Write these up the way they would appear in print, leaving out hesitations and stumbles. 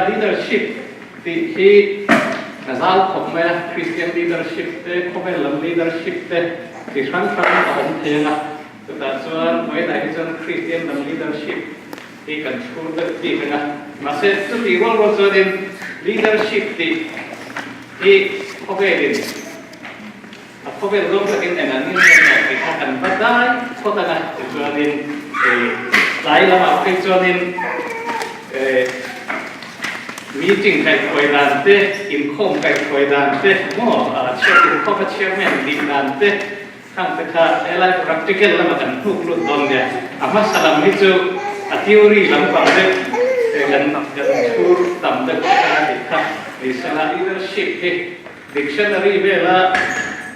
leadershipที่zal khom me Christian leadership te khomelam leadership teที่ครั้งของเทงแต่ส่วนไว้ไหนส่วน Christian leadership ที่กันชูที่เป็นมาเสร็จสุดที่ว่าเราส่วน leadership ที่เขาเป็นเขาเป็นร่วมกันในนั้นนี่ที่เขากันบัดได้เขาแต่ละส่วนหลายละมาเป็นส่วนmeeting ไก่คุยดันเต้อินคมไก่คุยดันเต้โม่เชื่อถือข้อเชื่อแม่ดีดันเต้ข้างแต่ข้าอะไร practical แล้วมันถูกลุดตอนเนี่ยอาสลัมให้จูtheory ลำบากเด็กันชูต่ำเด็กกันเด็กครับดิฉัน leadership ที่ dictionary เวลา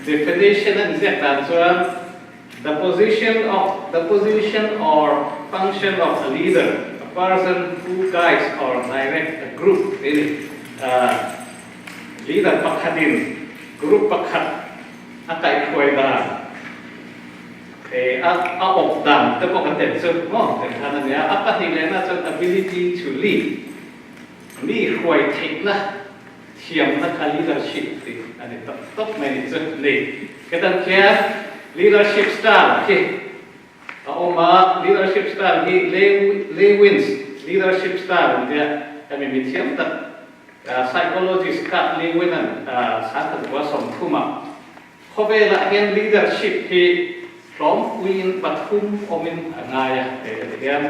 definition นั่นเสียแต่ส่วน the position or function of a leader.person who guides or directs a group ini leader pakhatin group pakhat akai khoida opdam te pokan ten so mo te khanan ya apahilena so ability to lead mi khoi thik na thiam na kha leadership ti ani top manager ni ketan kya leadership style ki leadership styleที่Lewin's leadership style เนี่ยแต่มีเทียมตัด psychologist กับ Lewin นั้นสารตัวสมทุมาเขาเป็นละเห็น leadership ที่พร้อมวินปฐุมอมินง่ายเดี๋ยว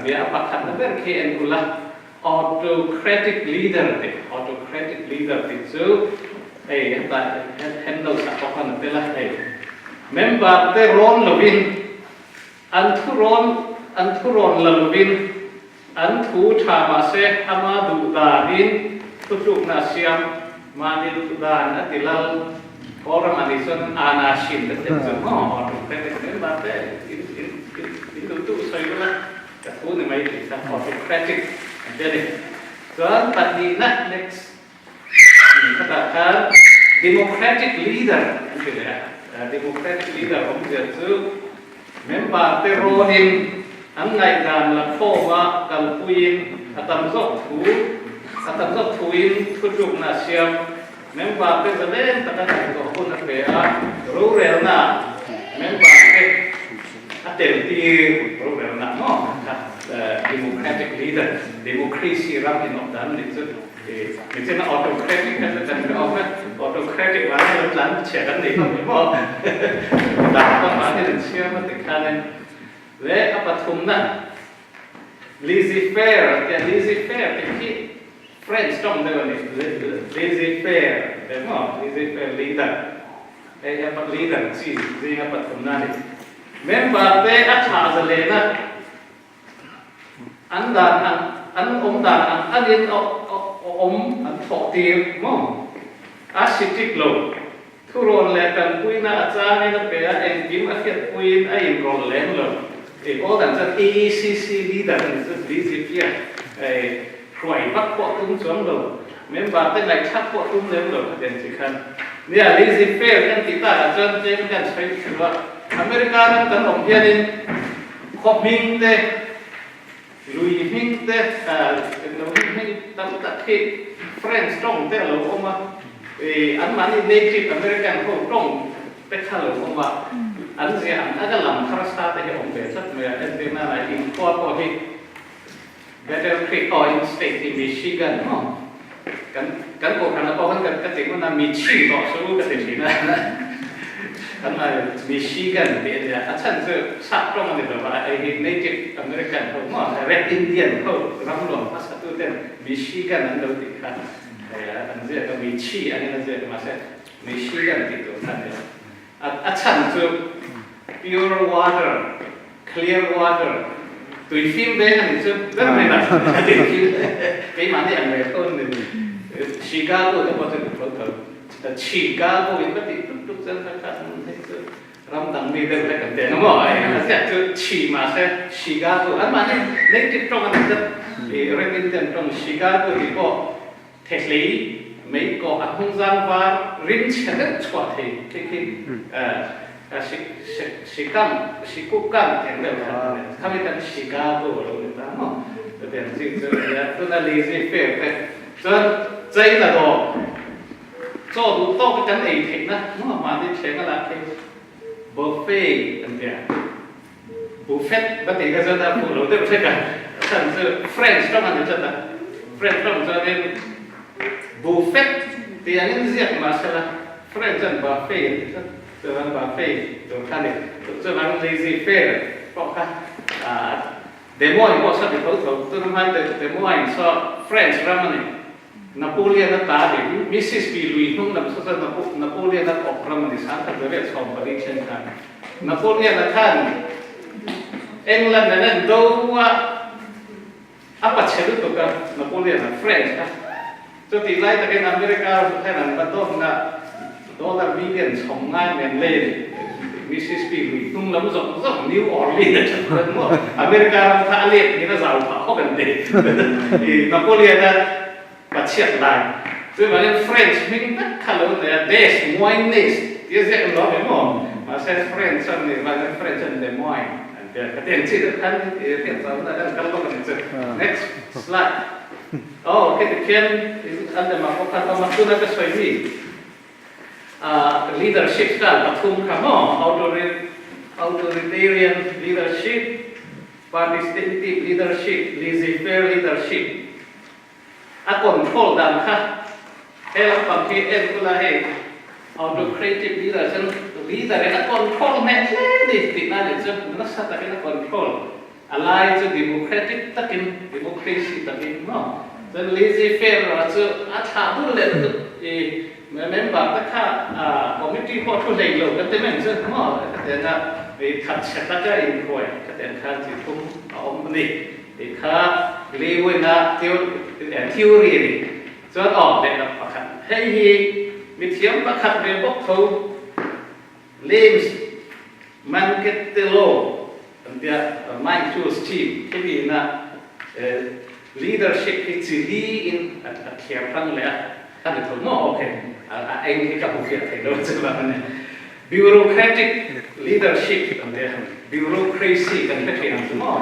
เดี๋ยวประคันนั่นเป็นแค่อันกุละ autocratic leader ที่ autocratic leader ที่จู่เห็นเราสักคนนั่นเป็นละmember เตะร้อนลวินอันทุรนลลวินอันทูชามาเซอามาดูดาดินทุกนาเซียมมาดิดูดานติลลพอรมาดิสันอาณาชินเด็ดเด็ดอ๋อถูกเป็นเรื่องแบบนี้ดูใส่ก็แล้วแต่พูดในไม่ถึงแต่ autocratic เดี๋ยวนี้ส่วนปัจจุบัน next ก็แต่การ democratic leader นั่นคืออะไรdemocratic leader ผมจะซื้อmember terorin ang ngai dan la khoma kal puin atam zok thuin thujuk na siam member te zalen takana ko kun pe a rural na member te atel ti rural na no democratic leader democracy ram in of dan ni chu it's an autocratic kan autocratic wa la lan che kan ni mo da ko ma ni sia ma te kan le apathum na laissez faire ki friends trong đây ni laissez faire de mo laissez faire leader apa leader si apathum na ni member te acha zale na an dan an in an thọ tiệp mong asitic lo thu ron le tan pui na acha ni na pe a en kim a khiat pui a in ron len lo e o dan cha ACC leader ni cha DCP khoi bắc po tum chuang lo member te lai thak po tum len lo den chi khan nia lazy fair kan ti ta chan chen kan sai thua America kan om hian in khop ming te lui ming te no ming tam ta thi friends trong te lo oma an mani native American ho trong te kha lo oma an sia an aga lam kharasta te om be sat me an te na lai in ko hi Battle Creek Oil State in Michigan no kan ko kan ko kan ka te ko na Michi to so ka te ni na kan ma Michigan te ya achan se sa trong ni lo ba ai native American ho ma Red Indian ho ram lo pas tu ten Michigan an lo ti kha ya an je ka Michi an na je ma se Michigan ti to san ya achan se pure water clear water tùy phim về là mình rất là nặng cái mà này người hơn thì Chicago nó có thể có thể Chicago thì bất kỳ lúc dân các thấy ram đằng đi đâu lại cần tiền đúng không? Nó sẽ chỉ mà sẽ Chicago anh mà nên cái trong anh rất thì resident trong Chicago thì có thể lý mấy có không gian và riêng sẽ rất chọn thì cái Chicago thì đều là kami kan Chicago lo kita mo tiền gì tôi là lazy fair cho dây là đồ cho đủ to cái ấy thịt đó mà đi chơi cái là cái buffet anh chị buffet bất kỳ cái gì đó phụ lỗ đều thấy cả thành sự French trong anh chị ta French trong cho nên buffet thì anh gì mà sẽ là French trong buffet từ anh buffet từ khăn này từ anh lazy fair có cả demo anh có sao thì có từ năm hai demo anh so French Germany Napoleon đã ta đi Mississippi Louis không làm sao Napoleon đã opera mà đi sáng tác về xong và đi trên thang Napoleon đã than England là nên đâu apa chelu tu kan Napoleon là French kan cho thì lại tại cái America hay là bắt đầu là $1 billion sống ngay men lên Mississippi Louis không lắm rộng New Orleans chẳng hạn America thả liệt như nó giàu có vấn đề thì Napoleon đã và triệt lại tôi nói đến French mình tất cả là des moines tiếng dễ nói đúng không mà sẽ French trong này và French trong des moines cái tiền chỉ được khăn thì tiền sống là đang cắt lông này next slide cái thực hiện anh để mà có khăn mà tôi nói cái xoay gì leadership cả tập trung cả authoritarian leadership participative leadership laissez-faire leadership control dan ha bằng khi em cũng là hệ autocratic leader leader control nè thì na để cho nó sát cái control ally cho democratic takin democracy takin no then laissez faire là cho thả bút lên thì member tất cả committee có thu lấy lâu cái tên mình chứ no cái là vì thật sẽ tất cả in khỏe cái tên khác chỉ không ông này thì khác lý với na theory này cho để là phát hành hay mình chiếm phát hành về bốc thầu James Mangettello Mind to Steve cái gì là leadership it's really in khéo răng lẽ ta được thấu mỏ ok anh cái cặp việc thì đâu chứ là này bureaucratic leadership bureaucracy kan cái chuyện semua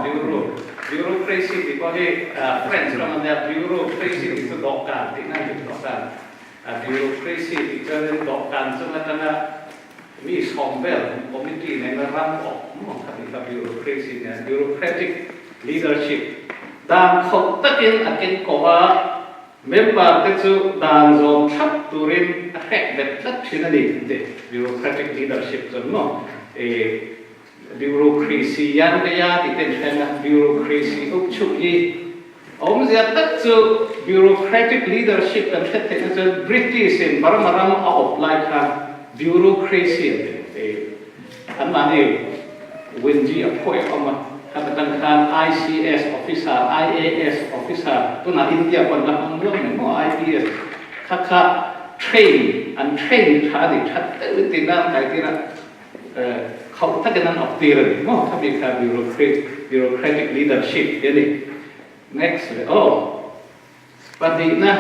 bureaucracy thì có cái French trong này bureaucracy thì sẽ đọc cả thì năng được đọc cả bureaucracy thì cho nên đọc cả cho nên làมี2แบบcommittee ในระดับของครับ bureaucracy เนี่ย bureaucratic leadership ดานเขาตะกินอากินก็ว่า member ที่จะดานจงทับตัวเรียนแค่แบบทับชิ้นนี้เด็ก bureaucratic leadership จนเนาะbureaucracy ยังได้ยาที่เป็นแค่นะ bureaucracy อุปชุยผมจะตัดจะ bureaucratic leadership กันแค่จะ British เองบางมาเราเอาออกไลน์ครับbureaucracyอันมาเนี่ยวินจีอพอยออกมาถ้าเป็นการ ICS officer IAS officer ตัวนั้นอินเดียคนละเรื่องหนึ่งว่า IPS ถ้า train and train ท่าดิท่าตีนั่นไงที่นั่นเขาถ้าจะนั่นออกตีเลยมั้งถ้ามีการ bureaucratic leadership เดี๋ยวนี้ next ปฏินะ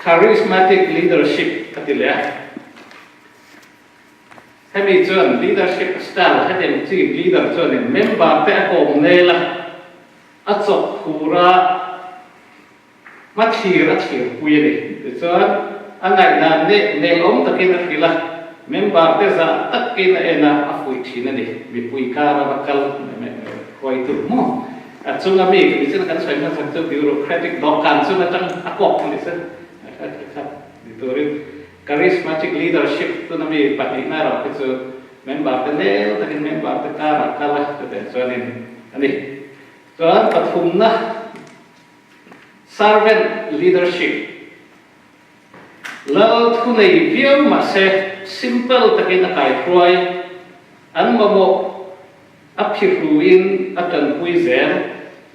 charismatic leadership ปฏิเลยให้มีส่วน leadership style ให้เป็นทีม leader ส่วนหนึ่ง member แต่ผมเนี่ยละอัศจคูระมัธยคุยเลยส่วนอันไหนนั่นเนี่ยล้มตะกี้นั่นคือละ member แต่จะตะกี้นั่นนะคุยทีนั่นเองมีคุยการะบักกัลคุยตัวมั่งส่วนมีก็มีส่วนการใช้งานสังคม bureaucratic ดอกการส่วนนั้นกอกนี่สิครับดิตัวเรื่องcharismatic leadership ตัวนั้นมีปฏิณาเราคือ member เป็นเล่แต่เป็น member เป็นการักกันละแต่ส่วนนี้อันนี้ส่วนปฐุมนะ servant leadership แล้วทุกในวิวมาเส simple แต่เป็นอะไรครอยอันมาบอกอภิรุวินอาจารย์คุยเซล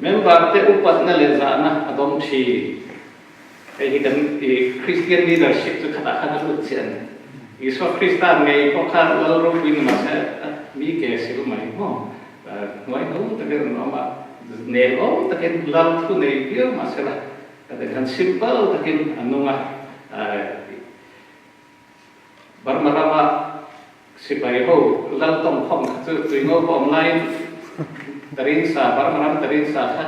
member แต่อุปนัยเลจานะอดมชีไอ้ที่เป็นChristian leadership จะขัดขันรุ่นเชียนอีสวคริสต์ไงพวกข้าเรารู้วินมาเสมีเกสิรู้ไหมมั้งหน่วยนู้นตะเกียบน้องมาเนลตะเกียบเราทุกในวิวมาเสละแต่กัน simple ตะเกียบอันนู้นมาบารมารามาสิไปโหเราต้องข้องจุดงบออนไลน์ตรินสาบารมาราตรินสาค่ะ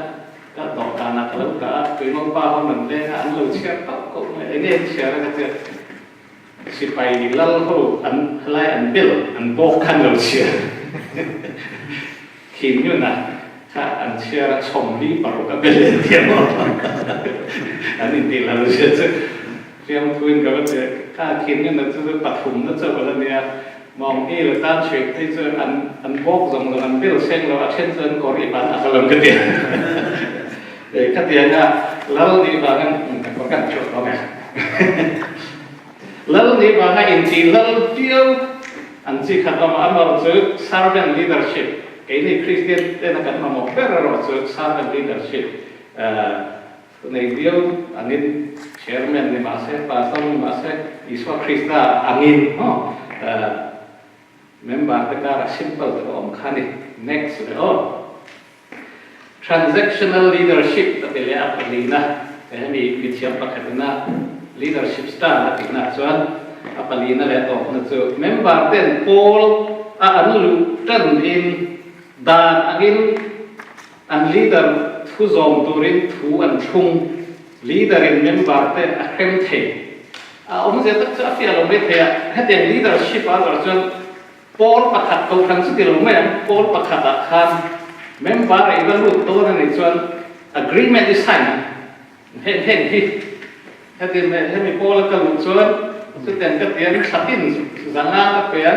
ก็ต่อการนักแล้วก็คุยมั่งป้าเขาเหมือนเล่นอันเราเชื่อก็ไอ้เนี่ยเชื่อแล้วก็จะสิไปแล้วเขาอันอะไรอันเบิลอันโบกันเราเชื่อขิมอยู่นะถ้าอันเชื่อชมรีปรุกก็เป็นเรื่องเทียมอันนี้ดีแล้วเราเชื่อจะเรียมทุนก็จะถ้าขิมอยู่นะจะปฐมนะจะอะไรเนี่ยมองนี่เราตั้งเช็คที่จะอันโบกตรงอันเบิลเช่นเราเช่นเช่นกอริบันอะไรก็เดียวก็เดียวนะแล้วนี่บางอันก็กันจบแล้วไงแล้วนี่บางอันจริงแล้วเดียวอันที่ขัดมาอันเราจะ servant leadership นี่คริสเตียนได้นักการมาบอกว่าเราจะ servant leadership ในเดียวอันนี้ chairman ในมาเซ่ปาสในมาเซ่อิสวาคริสต์อามินmember แต่ก็ simple แต่ก็อมขานี่ next เลยtransactional leadership แต่เรียกอะไรนะแต่มีวิธีประกาศนะ leadership style ติดนะส่วนอะไรนั่นแหละต่อนะส่วน member เป็นโพลอันรู้ตันอินดานอัน leader ทุจงตัวรินทุอันชุ่ง leader อิน member เป็นเข้มเทผมจะตัดสินใจลงไปเถอะให้เป็น leadership อะไรส่วนโพลประกาศตัวทั้งสิ้นลงไม่โพลประกาศอาคารmember อีกแล้วรู้ตัวนั่นเองส่วน agreement design เห็นที่ถ้าเดินให้มีโพลก็รู้ส่วนสุดท้ายก็เตียนชัดอินสังหารก็เปลี่ยน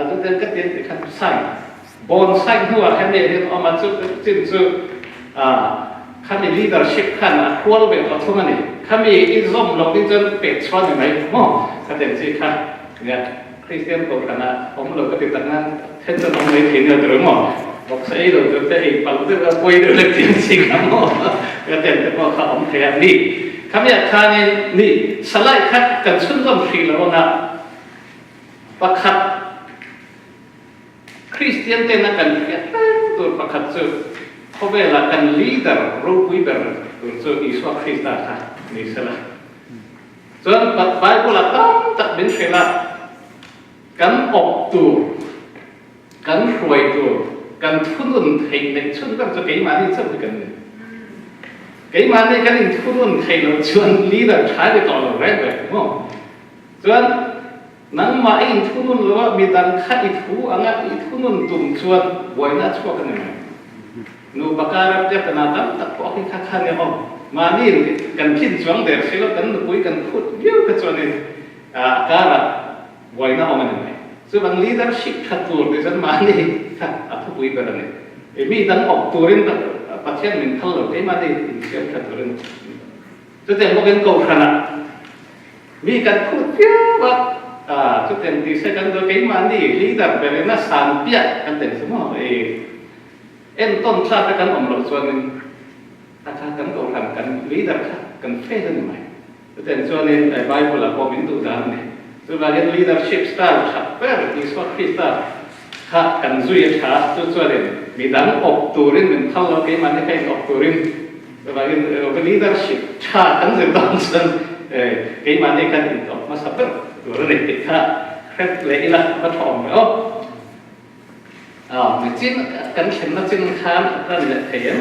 สุดท้ายก็เตียนที่ขั้นใส่บนใส่หัวให้เนี่ยที่เอามาจุดจิ้มจุดข้ามี leadership ขั้นควรเป็นเอาทุ่งนี่ข้ามีอีส้มลงที่จนเป็ดช้อนยังไงมั่งก็เตียนที่ขั้นเนี่ยคริสเตียนตัวขนาดผมเราก็ติดตั้งนั้นเช่นจะต้องในถิ่นเราหรือมั่งบอกใช่เราจะได้ปัจจุบันคุยเรื่องเล็กจริงๆครับมั่งก็เตียนแต่ว่าเขาอมแทนนี่คำนี้ข้านี่สไลด์คัดกันสุนทรภู่แล้วนะประคับคริสเตียนเต็มนักกันตัวประคับสุดเขาเวลากันลีดเดอร์รูปวิเบอร์ตัวสุดอิสวาคริสต์ค่ะนี่สละส่วนปัจจัยพวกเราต้องตัดเป็นเวลากันออกตัวกันรวยตัวกันทุนให้ในชุนกันจะเกี่ยมาที่จะเป็นกันcái mà này cái này thu luôn thầy nó chuyên lý là trái để tỏ được đấy đúng không? Chuyên nắng mà anh thu luôn là bị đằng khác ít thu anh ấy thu luôn tụm chuyên bởi nó chua cái này nụ bạc ra đẹp là tắm tập có cái khác khác này không mà đi cần kinh xuống để sẽ nó cần cuối cần phút nhiều cái chuyên này cả là bởi nó ông này chứ bằng leadership thật tuổi thì dân mà đi thật thu quý cái này vì đằng học tuổi nênประเทศmình thay đổi cái mà điเชื่อมกันตัวนึงจุดเด่นพวกเป็นโกขนาดมีการพูดเยอะว่าจุดเด่นที่ใช้กันตัวcái mà đi leader เป็นน่าสานเปียกันเด่นสมมติเอ็นต้นชาติกันอมหลบส่วนนึงอาชากันโกขนาดกัน leader กันเฟ้ยได้ไหมจุดเด่นส่วนนี้ไอ้ไบเบิลละพอเป็นตัวดำเนี่ยส่วนเราเรียน leadership style ครับเพื่อที่สวัสดิ์styleข้ากันซุยช้าจุดส่วนนี้มีดังออกตัวรินเป็นเท่าเราเกี่ยมันให้ออกตัวรินแต่ว่าเป็น leadership ชาตั้งแต่ตอนนั้นเกี่ยมันให้กันออกมาสับเปตัวรินติดข้าแค่เลยละมาถ่อมไปไม่จริงกันเข็มมาจริงข้ามนั่นแหละเทียน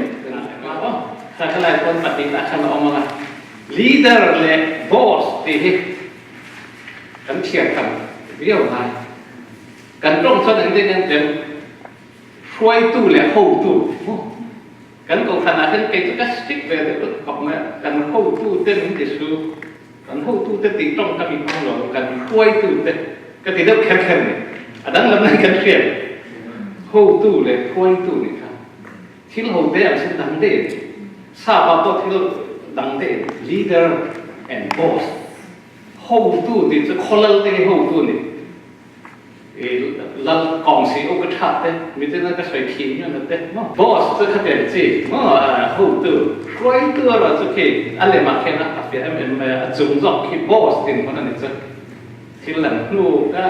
ถ้าใครคนปฏิบัติขันออกมา leader เลย boss ที่กันเทียนกันเรียวไงกันตรงส่วนนั้นได้ยังเดิมช่วยตู้เลยเข้าตู้กันก็ขนาดนั้นเกิดก็สติ๊กไปเลยก็มากันเข้าตู้เต้นที่สุดกันเข้าตู้เต้นติดต้องทำอีกครั้งหนึ่งกันช่วยตู้เต้นก็ติดแล้วแข็งๆเลยอันนั้นเราไม่กันเปลี่ยนเข้าตู้เลยช่วยตู้นี่ครับที่เราเดียวซึ่งดังเด่นทราบว่าตัวที่เราดังเด่น leader and boss เข้าตู้ที่จะคนละเรื่องเข้าตู้นี่เรากองสีโอกชัดเต้มีแต่นั่นก็ใส่ขิงนั่นเต้บอสจะขัดเด่นจีหูตัวช่วยตัวเราจะคิดอะไรมาแค่นั้นเดี๋ยวมันจุ่มจอกคิดบอสตินคนนั้นจะที่หลังลูกก็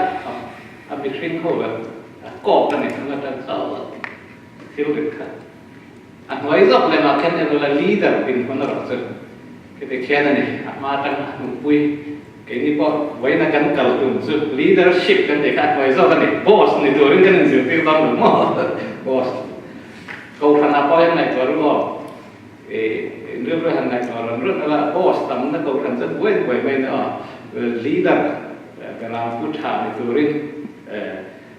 เอาไปทิ้งเขาแบบกอบกันเนี่ยมันจะที่รู้สึกไว้จอกเลยมาแค่นั้นเราลีดเดอร์เป็นคนเราจะคิดแค่นั้นเนี่ยมาตั้งหนุ่มปุ้ยini kok, wajib nak kan kalau tu, leadership kan dekat wajib kan ni, boss ni tu orang kan ni, tu orang tu, boss. Kau kan apa yang naik baru kau, เรื่องไหนก็เรื่องอะไรบอสตั้งนั่นก็กันจะเว้นไว้ไม่เนาะลีดเดอร์เวลาพูดถามในตัวริง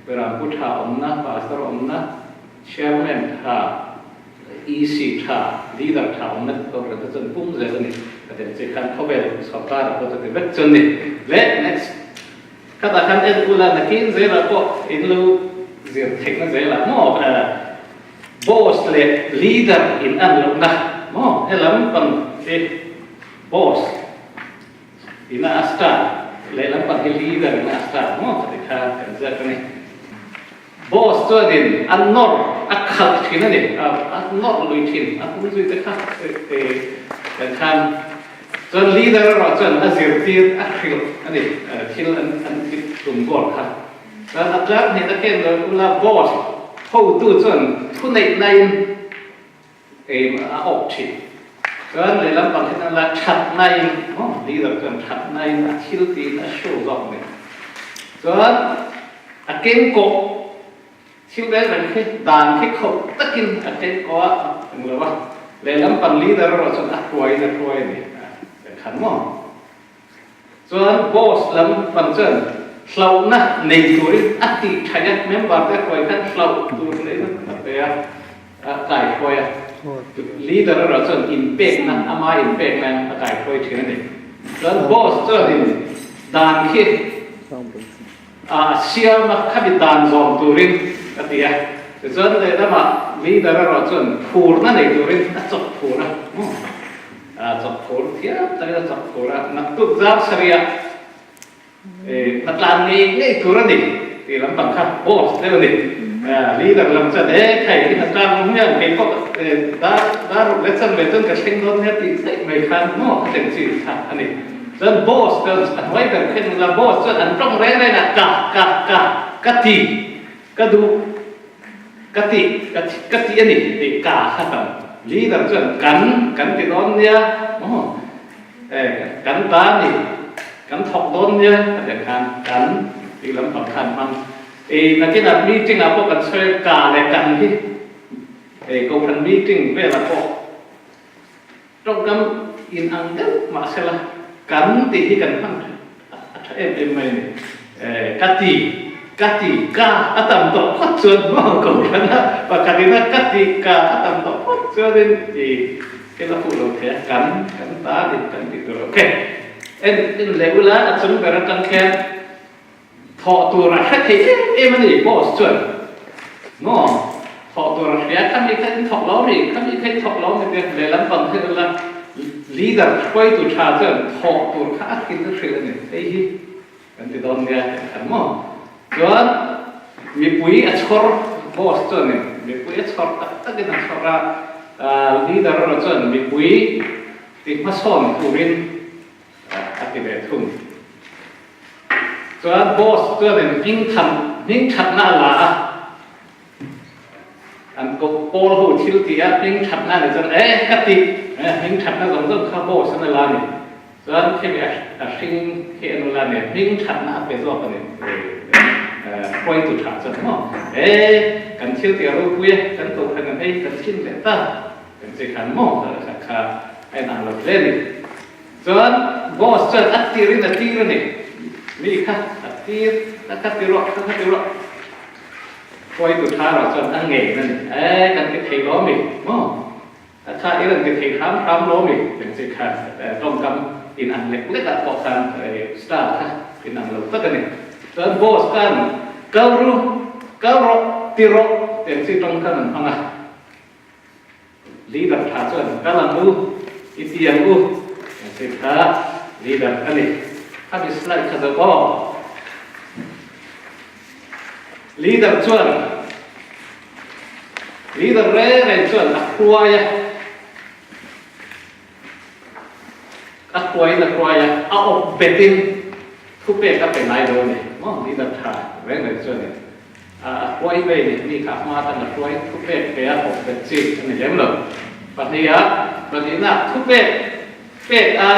เวลาพูดถามนะพาสตอร์นะเชฟแมนถามEC ถามลีดเดอร์ถามนั่นก็กันจะปุ่มเจอนี่ก็จะจะคันเข้าไปสอบการก็จะเป็นแบบจนนี่และ next ก็แต่คันอุลานักกินเจอแล้วก็รู้เรื่องเทคนิคเจอแล้วมั่วboss le leader in an lukna mo elam pan e boss in asta le lam pan leader in asta mo ka kan za kan boss to din an nor akhal thina ni an nor lui thin an lui zui ta kha kan khan so leader ro chan azir tir akhil ani thil an tum gol kha dan atlak ni ta ken la boss hầu tu chuẩn thu này em ốc chỉ cái này làm bằng cái là chặt này đi được cần chặt này là thiếu tí là sâu rộng này cái kén cổ thiếu đấy là cái đàn cái khẩu tất nhiên kén có được không để làm bằng lý đó rồi chuẩn quay này để khẩn mong boss làm bằng chuẩn selalu nak negori ati cahaya member dia kau kan selalu turun ni apa ya kai kau ya leader rasul impact na ama impact na kai kau cina ni dan boss tu ni dan kit siapa nak kami dan zon turun kata ya jadi dia nama leader rasul purna negori acap purna acap pur tiap tadi acap purna nak tu zat seria mặt làm ngheตัวนี่ที่ลำบังคับโอ้เรื่องนี้ลีดลำจัดใครที่mặt làmเนี่ยเป็นก็ได้รูปเล็กสั้นเล็กสั้นกับเชิงโน้นเนี่ยที่ใส่ไม่คันโม่เป็นสื่อสารอันนี้จนบอสจนไว้แบบเช่นละบอสจนอันตรงแรงเลยนะกะตีกะดูกะตีอันนี้ที่กะขัดลีดจนกันที่โน้นเนี่ยโอ้กันตานี่กันถกโดนเนี่ยแต่กันที่ลำพังคันมันนักกีฬามีจริงอะพวกกันช่วยกาเลยกันที่ก็พันมีจริงเวลาพวกตรงกันอินอังเดลมาเสละกันที่กันพันไม่กัตติกาอัตมโตพัดส่วนมากก็กันนะปกตินะกัตติกาอัตมโตพัดส่วนที่เราพูดเราแค่กันตาดิกันที่ตัวโอเคin level at some better than can talk to Russiaมันนี่ boss ส่วนno talk to Russia ถ้ามีใครถกล้อนี่ถ้ามีใครถกล้อนี่เลยลำบังคือละ leader ช่วยตัวชาเจ้า talk to ข้ากินตัวเชื่อนี่ไอ้ที่กันที่ตอนเนี่ยอันมั่งส่วนมีปุ๋ยอัดชอร์ boss ส่วนนี่มีปุ๋ยอัดชอร์ตั้งแต่นั้นชอร์leader เราส่วนมีปุ๋ยติดมาสอนผู้เรียนที่แบบทุ่งส่วนบอสตัวเป็นยิ่งชัดหน้าหลาอันก็โปลหูทิลตีอ่ะยิ่งชัดหน้าเลยจนกติยิ่งชัดหน้าต้องข้าบอสนั่นละนี่ส่วนที่แบบสิ่งที่นั่นละเนี่ยยิ่งชัดหน้าเป็นตัวกันเนี่ยคอยตุชัดจนเนาะกันทิลตีรู้คุยกันตัวกันกันชินเลยตั้งเป็นสิ่งขันมองแต่ข้าไอ้นางเราเล่นส่วนบอสจนอัดตีรินอัดตีรินนี่มีค่ะอัดตีแล้วก็ตีรอกคอยตุท่าเราจนอังเง่นั่นกันติดเทล้อมีมั้งถ้าอีเรื่องติดเทค้ำล้อมีเป็นสิ่งขัดแต่ต้องกำอินอันเล็กๆบอกกันสตาร์ค่ะอินอันเราตั้งนี่ส่วนบอสกันเก้ารู้ตีรอกเป็นสิ่งตรงกันนั่นอ่ะลีดท่าจนกำลังรู้อิทธิยังรู้สิคะลีดอันนี้ถ้ามีสไลด์ขัดก็ลีดส่วนลีดเร่ส่วนอักควายเอาเป็ดตินทุกเป็ดก็เป็นนายโดนเนี่ยมั้งลีดถ่ายเร่ส่วนเนี่ยควายเป็ดเนี่ยมีขับมาตั้งแต่ควายทุกเป็ดเปียกเป็ดจีอันนี้เล่มเลยปัจจุบันน่ะทุกเป็ดไอ้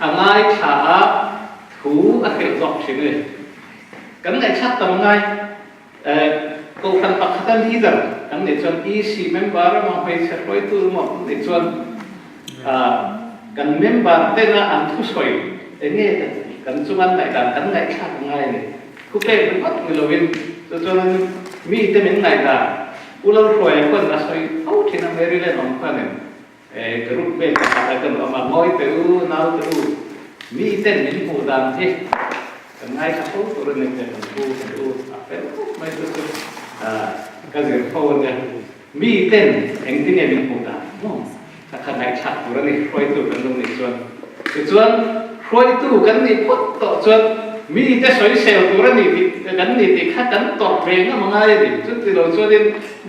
อะไรขาถูอะไรจบชิ้นเลยกันไอ้ชัดตรงไงกูคันปักขัดลีดกันในส่วน EC member มาไปเช็คไว้ตัวหมดในส่วน กันเมมเบอร์เต้นอันทุสอยเองเนี่ยกันจุมันไหนกันไหนชาติง่ายเนี่ยคุกเล่เป็นพัดมิโลวินจนมีเต็มไหนกันอุลาโรยคนอาศัยเอาที่นั่นเรื่องเล่นของคนเนี่ยกรุ๊ปเบลอะไรกันออกมาง่อยเต๋อน่าเต๋อมีเต็มมีผู้ดังที่กันง่ายเขาตัวนึงเนี่ยผู้เป็นไม่รู้สึกก็จะพูดเนี่ยมีเต็มเองที่เนี่ยมีผู้ดังถ้าขนาดชัดตัวนี้คอยตัวกันตรงนี้ส่วนคอยตัวกันนี่พุทธส่วนมีแต่สวยเซลตัวนี้กันนี่ที่ข้ากันตอกเองก็มันง่ายดิจุดที่เราส่วน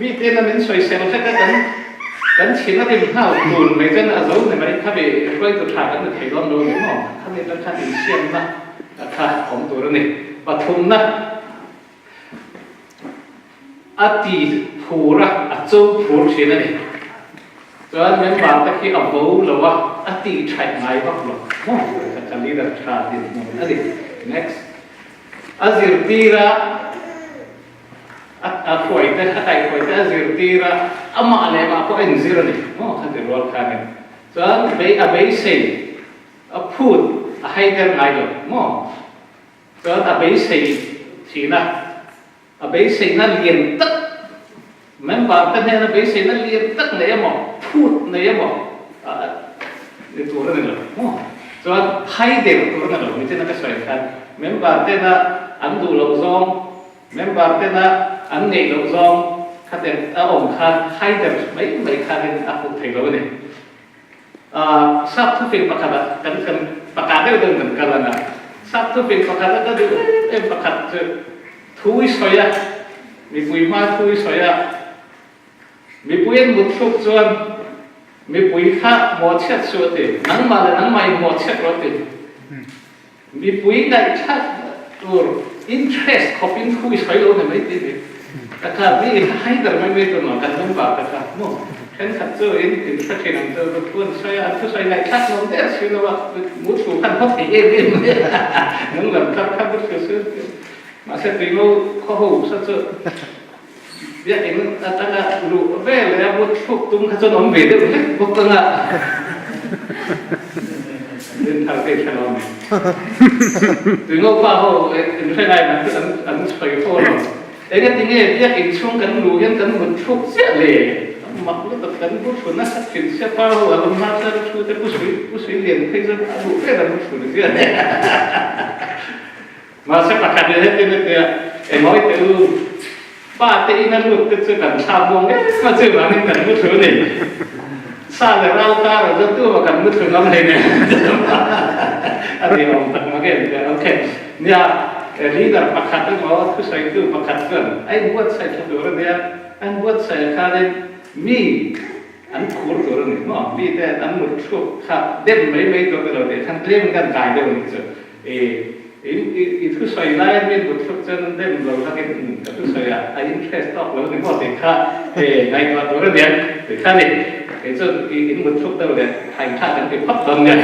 มีแต่นั้นเป็นสวยเซลแค่กันชิ้นนั้นเป็นข้าวดูนไม่ใช่นะเราเนี่ยไม่ข้าไปคอยตัวถ่ายกันเนี่ยถ่ายร้อนโดนหรือมั้งข้าไม่ต้องข้าถึงเชี่ยนนะข้าของตัวนี้ปฐมนะอดีตผู้รักอจูผู้เชี่ยนั่นเองส่วนเมื่อวานตะกี้เอาบูหรือว่าอดีตใช้ไม้บ้างหรอโอ้การนี้เราชาดินอดีต next อาซิรตีระคุยแต่ถ้าใครคุยแต่อาซิรตีระอามาเลมาก็เอ็นซิรนี่โอ้ท่านจะรู้กันเนี่ยส่วนเบย์เบย์เซ่พูดให้เดินไงหรอโม่ส่วนเบย์เซ่ที่น่ะเบย์เซ่นั่นเรียนตักมันบางท่านเนี่ยเบย์เซ่นั่นเรียนตักเนี่ยมั้งพูดเนี่ยมั้งนี่ตัวนั้นเหรอโอ้ส่วนให้เดินตัวนั้นเหรอไม่ใช่นักสวยกันมันบางท่านน่ะอันดูลงซองมันบางท่านน่ะอันนี้ลงซองข้าแต่องค์ข้าให้เดินไม่ข้าเป็นอาคุไทยเราเนี่ยสับทุกสิ่งประกาศกันประกาศได้เดินเหมือนกันแล้วนะสับทุกสิ่งประกาศแล้วก็ดูประกาศจะทุยสอยมีปุยมาทุยสอยมีปุยมุดทุกส่วนมีปุยข้าหมดเช็ดส่วนเดียวนั่งมาเลยนั่งไม่หมดเช็ดรถเดียวมีปุยได้ชัดตัวอินเทรสขอบอินทุยสอยเราเนี่ยไม่ดีเลยแต่ข้านี่ให้แต่ไม่ตัวหนอกันต้องบอกแต่ข้าโน่ฉันขัดเจออินสักทีนึงเจอตัวคนใช้ทุกใช้ในชัดน้องเด็กสินะว่ามุดสู่ขั้นพอดีเองเนี่ยนั่งหลับทับข้ามุดสู่มาเสร็จตีโน่ข้อหูสักเจอเดี๋ยวเองตั้งแต่รู้เว้ยแล้วมุดทุกตุ้มข้าจะนอนเบียดเลยพวกตั้งอ่ะเดินทางไปแค่นอนตีโน่ข้าหูเองใช้ได้นะอันใช้โฟนเองก็ตีเนี่ยเดี๋ยวเองช่วงกันรู้ยังกันมุดทุกเสียเลยมักรู้แต่กันผู้ชนะสักสิ่งเสียเปล่าว่ามันมาจะช่วยแต่ผู้ช่วยเรียนให้จะรู้แค่แต่ผู้ช่วยเสียเนี่ยมาสักประการเดียวให้เนี่ยไอ้น้อยเต๋อป้าเต๋อนั่นลูกก็จะกันชาวมองเนี่ยมาเจอมาเนี่ยกันผู้ช่วยเนี่ยซาเลยเราตาเราจะตัวมากันผู้ช่วยน้ำเลยเนี่ยอันนี้เราตัดมาแค่เนี่ยโอเคเนี่ยลีดเดอร์ประกาศตัวว่าผู้ช่วยตัวประกาศกันไอ้บุตรใส่ตัวเนี่ยไอ้บุตรใส่ข้าเนี่ยมีอันคูร์ตัวนึงมั้งมีแต่อันมุดชุบข้าเด็ดไม่ตัวเราเด็ดทั้งเรียมกันตายเดียวนี่จ้ะitu saya lain ni betul betul nanti belum lagi itu saya interest tak belum ni mau dekha naik motor dia dekha ni itu ini betul betul dia thành thang kan bị phát tần này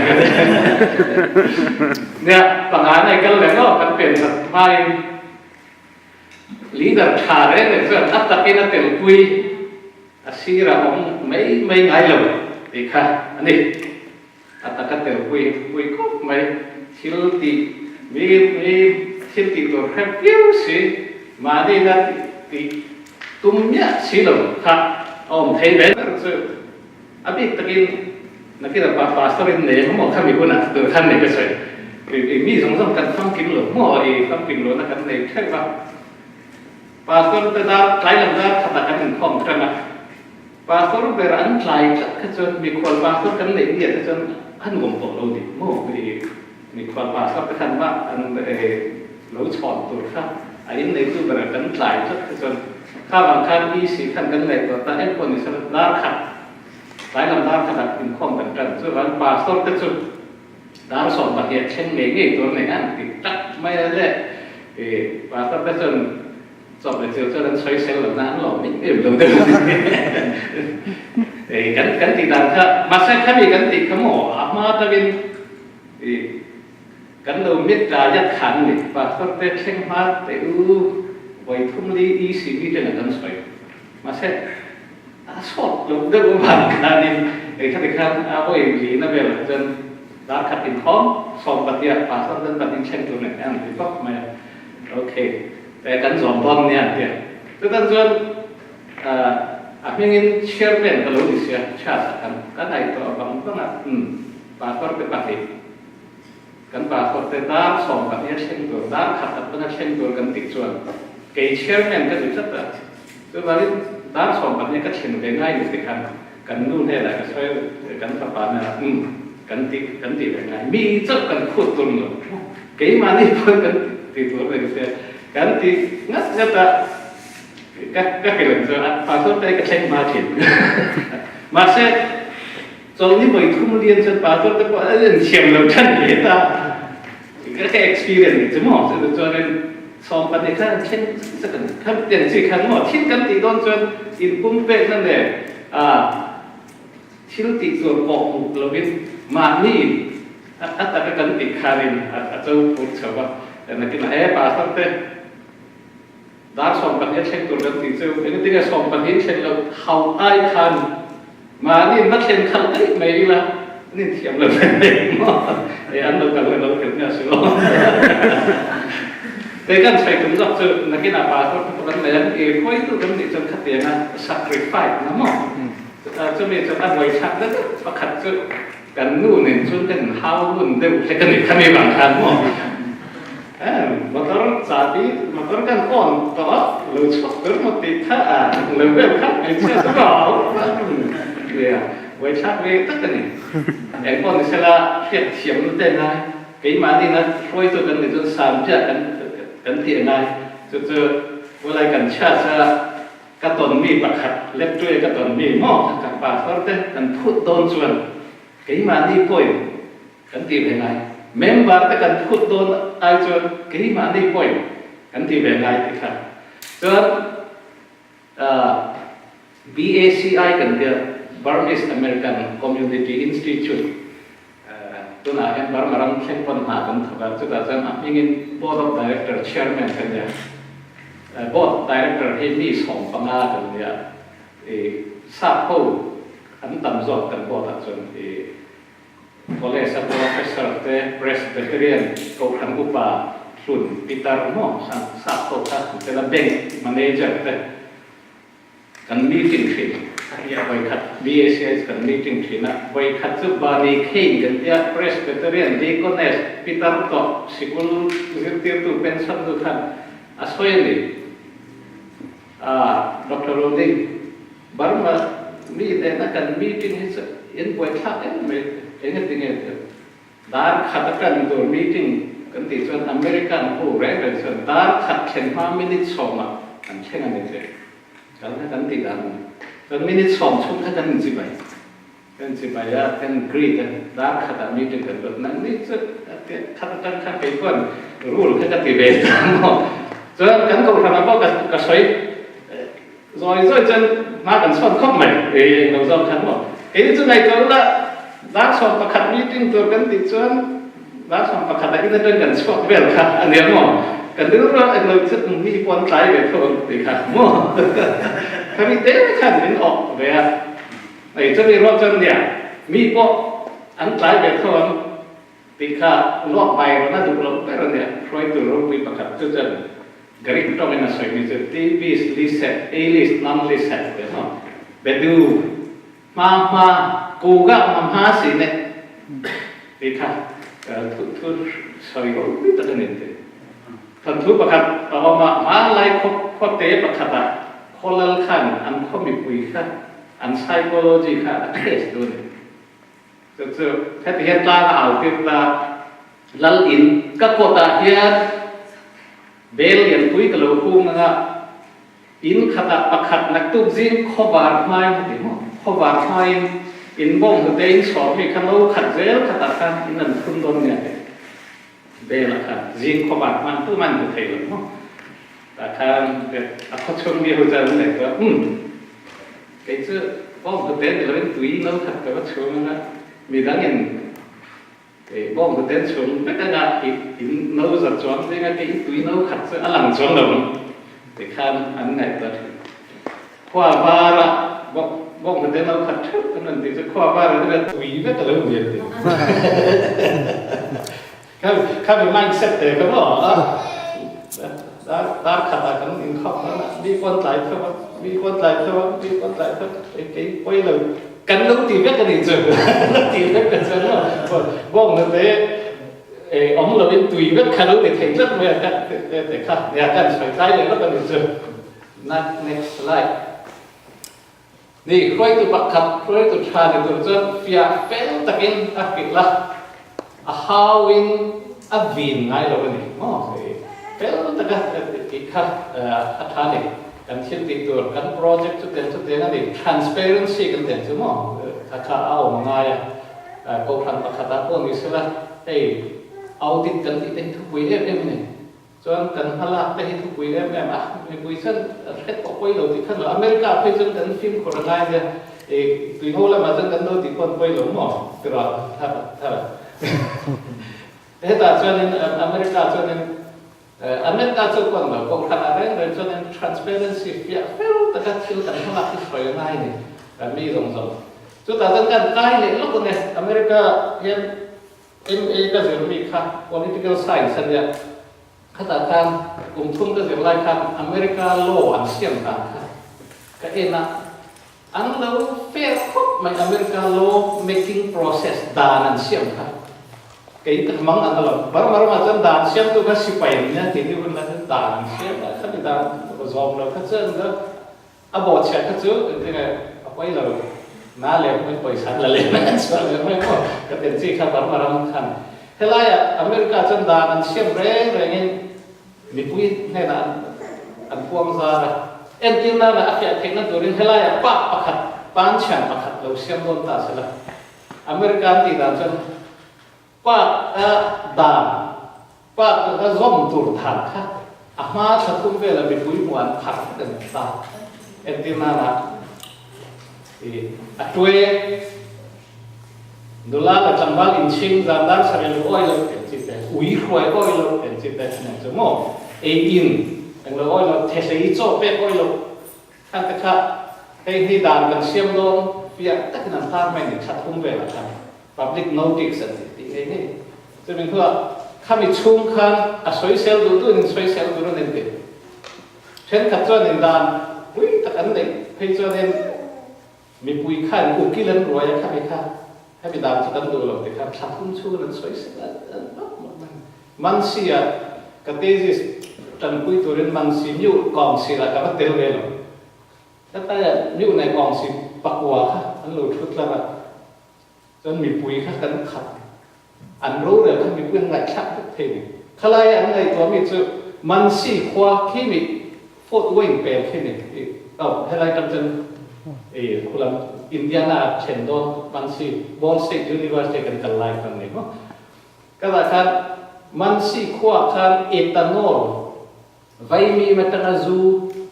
nè bằng án này cái là nó cần tiền thật mai lý đợt thà đấy để cho áp đặt cái nó tiền quy xí ra cũng mấy ngày rồi dekha anh đi áp đặt cái tiền quy có mấy xí thìมีสิ่งที่ตัวแค่เพี้ยวสิมาดีนะที่ตุ้มเนี่ยสิลครับอ๋อเทเบนก็คืออันนี้ตะกี้นักที่เราปาสตอร์เนี่ยเขาบอกข้ามีคนอ่ะตัวท่านเนี่ยก็ใช่มีสองสามกันฟังกินหรือมั่วฟังกินหรือนักกันเนี่ยใช่ป่ะปาสตอร์แต่ละหลายลำดับขนาดกันของกันนะปาสตอร์เวลาอันหลายก็จนมีคนปาสตอร์กันเนี่ยเนี่ยจนขั้นงงตัวเราดิมั่วมีความปาสับกันว่าอันเราชอนตัวข้าไอ้ในตัวแบบกันหลายสักจนข้าบางครั้งมีสีขันกันเลยตัวแต่ไอ้คนนี้สลับด้านขัดหลายลำด้านขนาดเป็นข้อเหมือนกันส่วนปาสับกันสุดด้านสองบางอย่างเช่นเงี้ยตัวไหนอันติดตักไม่ได้ปาสับกันจนจบเลยเจอจนใช้เซลล์แบบนั้นหล่อไม่เอ็มตัวเดิมกันติดดังค่ะมาใช้ข้ามีกันติดขโมยมาตะวินกันเราเม็ดกายัดขันนี่ปากเขาเตะเช่งมาแต่ไว้ทุ่มลีอีสีนี่จะนั่งกันสวยมาเสร็จสอดลงเดินผ่านกันนี่ ไอ้ขั้นที่ขั้นเอาไว้หลีนั่นเองจนร้านขัดตินของสองปฏิบัติป่าสองเดือนปฏิเช่นตัวหนึ่งอันนี้ก็ไม่โอเคแต่กันสองตอนเนี่ยแต่ตอนจนingin chairman kalau di sini chat kan itu bang banget pastor terpaksa kan pastor tetap sombongnya cengkur dan kata benar cengkur kan tiksuan kayak chairman kan bisa tak sebalik dan sombongnya kan cengkurง่ายอยู่kanนู่นนี่แหละช่วยกันประปานะกันติง่ายมีเจ้ากันพูดตรงเลยkayak mana pun kan tidurเลยkan nggak nyata các cái lần rồi phá xuất đây cái tranh ma triển mà sẽ rồi như vậy thu liên chân phá xuất đây có lần chiếm lòng chân vậy ta cái experience chứ mà cho nên xong vấn đề khác tranh sẽ cần khác tiền gì khác mà thiên căn tỷ đón chân in cung vềนั่นแหละที่ติดส่วนของเราเป็นมานี่อัตตากันติดคารินอาจจะพูดเฉพาะแต่ในที่ไหนภาษาเต้ดาร์สองปัญญาเช่นตัวกันติดเชื้อเป็นที่สองปัญญาเช่นเราเขาไอ้คันมานี่นักเช่นคันไอ้ไม่ละนี่เทียมเลยมั้งไอ้อันเรากันเราเกิดเนี่ยสิลูกแต่กันใช้ถึงรับเจอนักกีฬาบาสคนนั้นเลยเอ๋ค่อยตัวกันติดจนขัดเตียงsacrifice นะมั้งจะมีจะตั้งไว้ชักแล้วก็ประคัดเจอกันนู่นนี่จนกันเฮาหุ่นเดือดใช้กันอีกขั้นในบางครั้งมั้งmotor sapi motor kan on toh lu motor motika lebih kan itu sebab ya vậy chắc về tất cả này em còn sẽ là việc chiếm tên này cái mà đi nó phôi tôi cần để tôi sản xuất cần tiền này cho với lại cần cha cha các tuần mi bạc hạt lép truy các tuần mi mỏ các bà sao thế cần phút tôn chuẩn cái mà đi phôi cần tiền này member ta cần phút tôn ai cho cái mà đi phôi cần tiền này thì khác cho BACI cần tiền Burmese American Community Institute tu na em bar marang khen pon ma kan thoka chu ta jam ingin board of director chairman kan ya board director he mi som panga kan ya sa po an tam zo kan board a chun college professor te presbyterian ko kan upa sun pitar mo sa po ka te la bank manager te kan meeting thing ya vai khat BACI kan meeting thina vai khat chu bani khein kan ya presbyterian deaconess pitar to sikul zirtir tu pension tu khan asoyni Dr. Roding barma mi de na kan meeting his in vai khat en me anything dar khat kan tu meeting kan ti chuan American who reverend dar khat khen ma minute soma kan chenga ne che kan ti dan kan minute som chung kan ji bai ya kan greet da khata meeting kan na ni chu khata kan pe kon rule kan ti be mo cho kan ko thana ba ka soi rồi chân ma kan son khop mai no zom kan mo chu nai ko la da som pa khat meeting to kan ti chuan da som pa khat da in kan chok vel kha an ne mo kan du ro an lo chu mi pon trai ve thon ti kha mo kami teh kan min ok về này cho nên lo chân nhỉ mi po ăn trái về thôi thì cả lọt bài nó được lọt cái rồi nhỉ rồi từ rồi bị bắt gặp cho chân cái trong cái này soi như thế TV list A list non list đấy không về du mà cố gắng mà ha xí này thì cả thu soi rồi biết tất cả những thế phần thu bắt gặp mà lại khó tế bắt gặp àคนละขั้นอันเขามีปุ๋ยค่ะอัน psychology ค่ะเคสตัวนี้จะแค่ที่เห็นตาเอาคือตาลัลอินก็โคตรเฮียเบลเลียนปุ๋ยกะโหลกคุ้งนะอินขัดปักขัดนักตุกจินขบาร์ไม้ที่มั้งขบาร์ไม้อินบ่งตัวเองสอบมีขันโลขัดเซลขัดกันอินนั่นคุ้มโดนเนี่ยเบลละค่ะจินขบาร์มันตัวมันตัวเทลมั้งแต่การเขาชมมีหัวใจมันเลยว่าไอ้เจ้าบ้องตัวเต้นเราเป็นตุ้ยเราถัดแต่ว่าชมนะมีดังอย่างบ้องตัวเต้นชมไม่ได้อินเราจัดจวนได้ไงไอ้ตุ้ยเราขัดเสื้อหลังจวนเราแต่การอันไหนตัวว่าบาระบอก บ้องกันเดินเราขัดทุกกันนั่นติจะคว้าบ้านเราจะตุยไม่ตะลึงเดียวติข้าเป็นไม่เสร็จแต่ก็บอกด้านขัดกันอินข้าวนั่นมีคนหลายเท่ามีคนหลายเท่ามีคนหลายเท่าไอ้ไปเลยกันลูกตีไม่กันอีกเจอลูกตีไม่กันเจอเนาะบ้องนั่นเลยông là bên tùy rất khá đối để thấy rất mê để khá nhàกันphải tayเลยrất là được chưa next slide นี่ใครตัวบักขับใครตัวชาเนี่ยตัวจะเฟียเฟลตะกินอักกิละฮาวินอับวินไงเราเป็นนี่อ๋อเฟลตะกันอีกค่ะอัฐานนี่กันเช่นติดตัวกันโปรเจกต์ทุกเดือนนั่นนี่ transparency กันเด่นใช่ไหมถ้าข้าเอามาไงก็ทำประกาศตรงนี้สิละเอาติดกันที่เป็นทุกวีนี่จนกันพลักได้ทุกวีไม่คุยเส้นเท็จปกป้องเราที่ขั้นเราอเมริกาไปจนกันฟิล์มโคโรนาเนี่ยตัวโน้แล้วมาจนกันโน้ที่คนไปหลงหมอตลอดถ้าแต่จนอเมริกาจนคนเราก็ขนาดนั้นเลยจน transparency เฟี้ยเฟ้อแต่ก็ชิลกันพลักที่สวยง่ายนี่แต่มีสงสารจุดแต่จนกันใกล้เลยลูกเนี่ยอเมริกาเห็นMA ก็จะมีค่ะ political science เนี่ยขณะการกลุ่มทุนก็จะรายการอเมริกาโลอันเสี่ยงต่างค่ะก็นะอันเราเฟร์ครบในอเมริกาโล making process ด่านอันเสี่ยงค่ะก็อีกทั้งมั้งอันเราบางมาจนด่านเสี่ยงตัวก็สิไปเนี่ยที่นี่มันนั่นด่านเสี่ยงถ้าเป็นด่านก็จอมเราก็เจอแล้วบอดเช็คก็เจอที่ไงเอาไว้เราน่าเลี้ยงไม่ปล่อยสัตว์ละเลยนะส่วนไม่พอก็เป็นสิ่งที่เขามาทำกันเฮ้ยอเมริกาจนด่ามันเชื่อมเร่งเลยนี่มีปุ้ยให้นะอันพวงซาละเอ็นจินนั่นนะอาจจะเทคนิคตัวนี้เฮ้ยป้าประคัดป้านเชียงประคัดเราเชื่อมโดนตาสิละอเมริกันที่ด่าจนป้าด่าป้าก็ร่มตุรถังค่ะอามาชัดทุ่มเวลามีปุ้ยมวนผักเต็มตาเอ็นจินนั่นนะAtue dolar tambal inching zandar sarelu oil entite ui khoi oil entite nemo in ang oil thesei cho pe oil kan ta kha hei dan kan siam don pia tak nan tar mai ni khat hum ve la kan public notice entite hei cho mình thua khami chung khan a soi sel du tu nin soi sel du ro nen de chen khat cho nin dan ui tak an de hei cho nenมีปุยข้าอุกิลันรวยข้าไปข้าให้ไปตามจะตั้งตัวเราแต่ข้าทำคุ้มชูนั้นสวยสุดมันเสียกเตจิสตันปุยตัวเรนมันสีมิวกองสีละกับเตลเวลแต่มิวในกองสีปักวัวค่ะอันหลุดทุกแล้วจนมีปุยข้ากันขัดอันรู้เลยข้ามีเพื่อนไหลชักทุกทีขลายอันในตัวมีจุมันสีขวาขี้มีโฟดวิ่งเปลี่ยนขี้นี่ให้ไรกันจนคุณลำอินเดียนาเช่นโดนมันสิบอลสเตทยูนิเวอร์ซิตี้กันกันไล่กันนี่มั้งก็แล้วกันมันสิขวากันเอทานอลไวมีเมตานาซู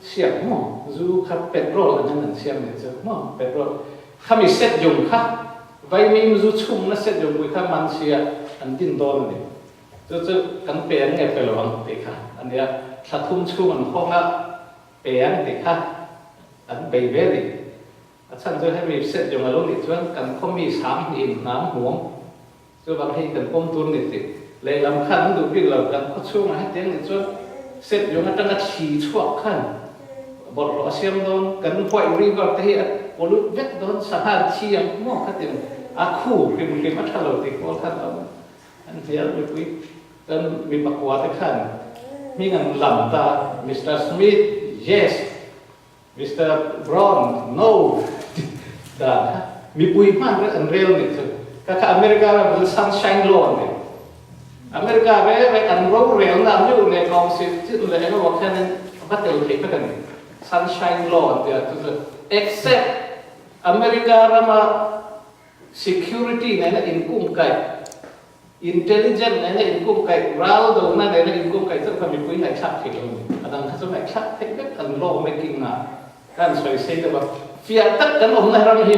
เสียมั้งซูขับเปโตรอันนั้นเสียมั้งเจ้ามั้งเปโตรข้ามีเซตยงค่ะไวมีซูชุ่มนั่นเซตยงบุยข้ามันเสียอันดินโดนนี่จะกันเปลี่ยนไงไปหรอวังเด็กค่ะอันเนี้ยถ้าทุ่มชุ่มมันห้องละเปลี่ยนเด็กค่ะอันเบเบ้ดิฉันจะให้มีเซตอยู่มาลงนิดช่วงกันเขามีสามอินน้ำห่วงจะบางทีกันป้อมตุนนิดสิเลยลำคันดูวิ่งเรากันก็ช่วงให้เตียงนิดช่วงเซตอยู่มาตั้งแต่ชีชั่วขั้นบทรอเสียมโดนกันพอยรีบแบบที่บอลุเวทโดนสหารเชียงมั่วขั้นเตียงอาคู่ริมมัธยมติโคขั้นเราอันเดียวไปคุยกันมีปากวัวที่ขั้นมีเงินลำตามิสเตอร์สมิธ yes Mr. Brown no ด่ามีปุยมากเลยอันเร็วนี่คือก็อเมริกาเป็น sunshine law เนี่ยอเมริกาไปอันรู้เร็วนั่นอยู่ในกองสิทธิ์ที่เลยก็บอกแค่นั้นก็เดี๋ยวเห็นกัน sunshine law เดี๋ยวคือ except อเมริกาเรามา security เนี่ยนะอินกุ้งไก่ intelligent เนี่ยนะอินกุ้งไก่เราดูนั่นเนี่ยนะอินกุ้งไก่ซึ่งเขามีปุยไหนชักผิดเลยอันนั้นเขาจะไหนชักเทคนิคอัน law making นะการสวยเสียแต่ว่าเฟียตักกันอมในเราหิ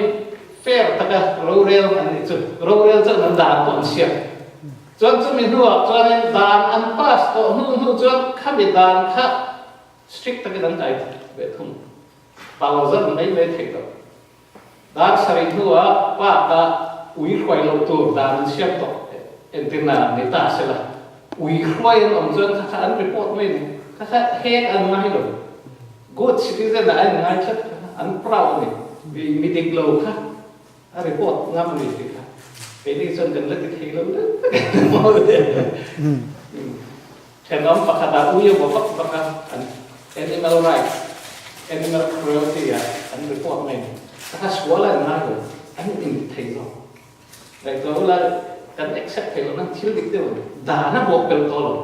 เฟียตักกันรู้เร็วอันนี้จุดรู้เร็วจะนั่นด่าปนเสียจนจะมีหัวจนนั้นด่าอันปัสตัวนู่นจนข้ามีด่าข้า strict ตักกันใจเวทุนเปล่าจะไม่เวทีกับ ด้านสริหัวป้าตาอุ้ยควยลงตัวด้านเชื่อมต่อเอ็นตินาในตาเสละอุ้ยควยลงจนข้าอันรีพอร์ตไม่ข้าเฮงอันง่ายเลยกูชิคกี้พายอันง่ายชัดอันเปล่าเนี่ยมีเด็กโลค่ะอันรีพอร์ตงามเลยสิค่ะเป็นที่ส่วนกันเล็กที่เราเลยมองเลยแค่น้องประกาศอุ้ยบอกประกาศอัน animal rights animal cruelty อันรีพอร์ตไม่ถ้าชัวร์แล้วง่ายเลยอันนี้ที่เราแต่ตัวเรากัน accept ให้เรานั่งชิลดิเดียวด่านะบอกเป็นตัวเรา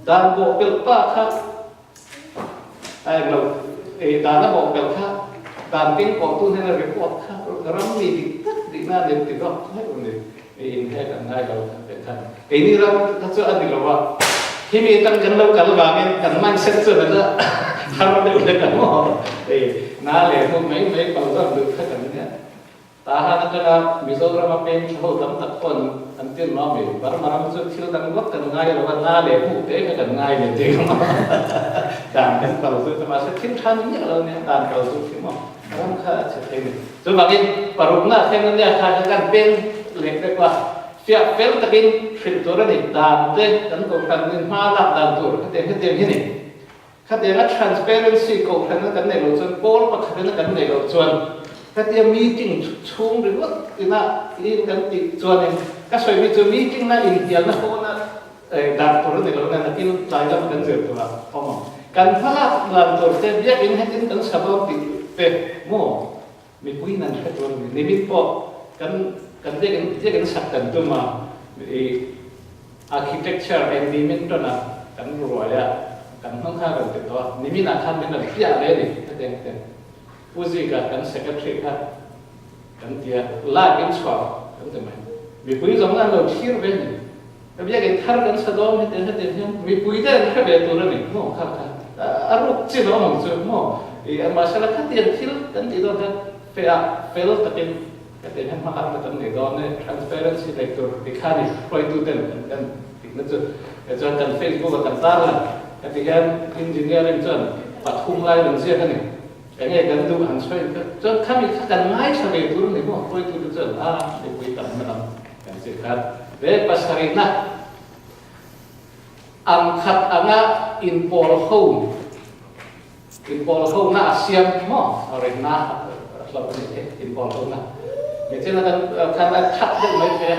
ด่าบอกเป็นป้าค่ะไอ้เราด่านะบอกเป็นค่ะด่าเป็นก่อนตุ้นให้เรารีพอร์ตค่ะเรามีดีน่าเด็ดติดรอบให้คนนี้อินแค่กันได้เราเป็นท่านนี่เราถ้าจะอดีตเราว่าที่มีตั้งกันเรากันบางกันมันเซ็ตสุดแล้วทำได้เลยกันว่าน่าเลยพวกไม่เปิดรับดูแค่กันเนี่ยตาหานักการมิโซรามาเป็นเขาทำตัดคนอันที่น้องมีบางมาราจุดที่เราตั้งวัดกันง่ายเราว่าน่าเลยพวกเด็กกันง่ายเลยจริงมั้งต่างกันเราสุดมาสักทิ้งทันเนี่ยเราเนี่ยต่างกันสุดที่มั้งเราค่าจะเห็นส่วนบางทีปรุงหน้าแค่นั้นเนี่ยทางการเป็นเล็กเรียกว่าเฟียเฟลตะกินฟิลตัวนี้ด่านเด็กกันตัวกันนี่มาลับด่านตัวเขาเดียวที่นี่เขาเดียวนั้น transparency ก็เขาเนี่ยกันในโลกส่วนโพลก็เขาเนี่ยกันในโลกส่วนเขาเดียว meeting ชุ่มหรือว่าที่น่ะที่กันติดส่วนนึงก็ส่วนมีจุด meeting น่ะอินเดียน่ะเขาน่ะด่านตัวนี้เราเนี่ยกินใจเราเป็นเสือตัวพอมั้งการพลาดด่านตัวเดียวเยอะอินให้กินกันสบายติดเป็นโม่มีผู้หญิงนั่นแค่ตัวนี้นี่มีพอกันเรียกสักกันตัวมาarchitecture element ตัวน่ะกันรวยอ่ะกันห้องข้างกันติดตัวนี่มีนักทำเป็นอะไรที่อะไรนี่เด็กผู้สื่อกัน secretary กันเดียลากินสวากันทำไมมีผู้หญิงสองคนเราชี้ไปนี่แต่ยังกันทาร์กันสะดวกนี่เด็กมีผู้หญิงแค่แบบตัวนี้โม่ครับอารุณจีโน่มั่งจุดโม่มาเสร็จแล้วที่ยังคิดกันที่ตัวนั้นfail ตะกินก็เดี๋ยวให้มาหาตัวนี้ตอนนี้ transparency เล็กตัวที่ข้านี่ปล่อยตัวเด่นกันที่นั่นจุดจนกัน Facebook กันตาละก็ที่กัน engineering จนปัดคุ้มไล่เรื่องเสียกันนี่อย่างเงี้ยกันดูอันช่วยจนข้ามีกันง่ายสักตัวนี้มั่งปล่อยตัวจนเดี๋ยวคุยกันมาทำกันสิครับเดี๋ยวภาษาอินนะอังคัดอังะ in Paul home in Paul home น่าเสียมมั่งอะไรน่าเราเป็นin Paul home นะmisalnya karena cut dan mereka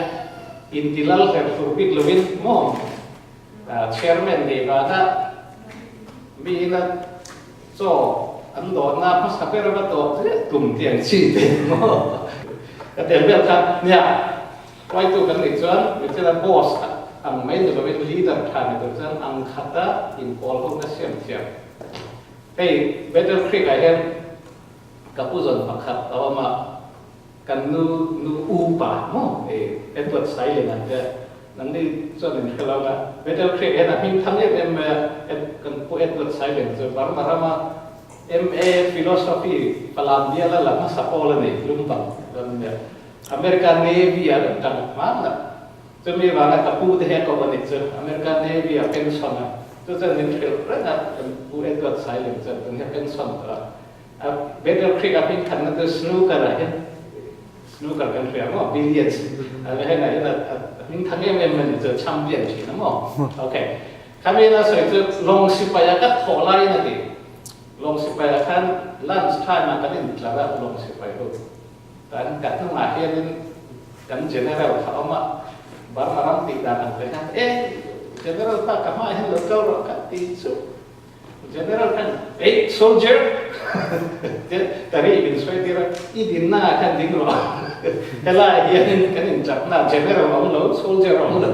intilal terbit lebih mau chairman di mana mina so ando na pas sampai rapat tu tumtian sih mau kemudian biarkan ya waktu itu kan itu misalnya bos ang main itu lebih leader kan itu kan ang kata in Paul home siap hey better trick I have kapuzon pakat atau maกันนูอูป่าโม่เอ็ดเวิร์ดไซเลยนะจะนั่นนี่ส่วนหนึ่งเราละเวลาเครียดนะพิมพ์ทำเนี่ยกันผู้เอ็ดเวิร์ดไซเลยจะบางมาMA filosofi พลังเดียร์ละมาสับโอเลยนี่ลุงบังแล้วเนี่ยอเมริกันเนวีอะไรต่างๆมาละจะมีว่านะกับผู้ที่ให้กบฏจะอเมริกันเนวีเป็นส่วนนะจะนี่เป็นเรื่องนะผู้เอ็ดเวิร์ดไซเลยจะเป็นส่วนตัวเวลาเครียดพิมพ์ทำนั่นจะสนุกอะไรsnooker kan saya mau billiards ada yang ini thangnya memang itu champion sih namo oke kami nasi itu long supaya kan tolai nanti long supaya kan lunch time akan ini clara long supaya itu dan kadang akhirnya kan general kalau mak barang tidak akan kan general tak kemana lo kau kan tisu general kan soldier dari ini saya kira ini nak kan di luar kalau yang kan ini nak general orang lo soldier orang lo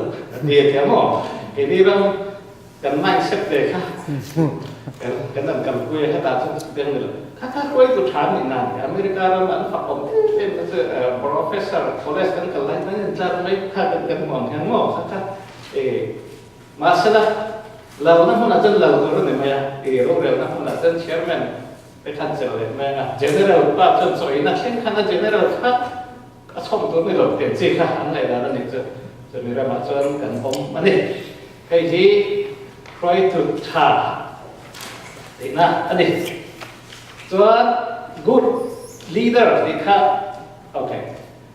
dia mau ini orang kan mindset deh kan kan kue kata tu dengan kata kue itu thani nanti Amerika orang fakom itu profesor college kan kalau ini cara mereka kan mau kata masalahเรานั่งคนนั้นจนเราตัวนี้ไหมอ่ะโรงเรียนนั่งคนนั้นจนเชียร์แมนไปทันเจอเลยไหมอ่ะเจเนอเรลป้าจนสวยนักเช่นขนาดเจเนอเรลครับก็ชมตัวนี้หลบเต็มที่ค่ะอันไหนแล้วนี่จะมีอะไรมาจนกันผมมันนี่ใครที่คอยถูกท่าดีนะอันนี้ส่วน good leader นี่ค่ะ ok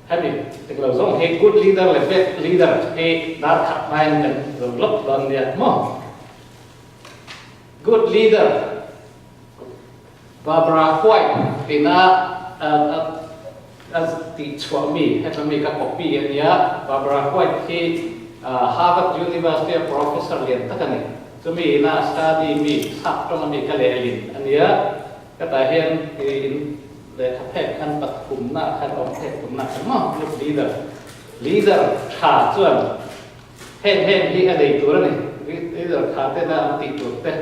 hay mình tức là giống hay good leader là bad leader hay đã thắp mai mình rồi lấp lần đi mò good leader Barbara White thì na ti chua mi hay là mi các copy anh nhá Barbara White thì Harvard University professor liền tất cả này cho mi na study mi sắp trong mi cái lệ liền anh nhá cái tài hiện thì để thắp hẹn khăn bật cùng na khăn ống hẹn cùng na mò good leader trả chuẩn hẹn đi ở đâyตัวnày leader trả tên là ti tuổi tên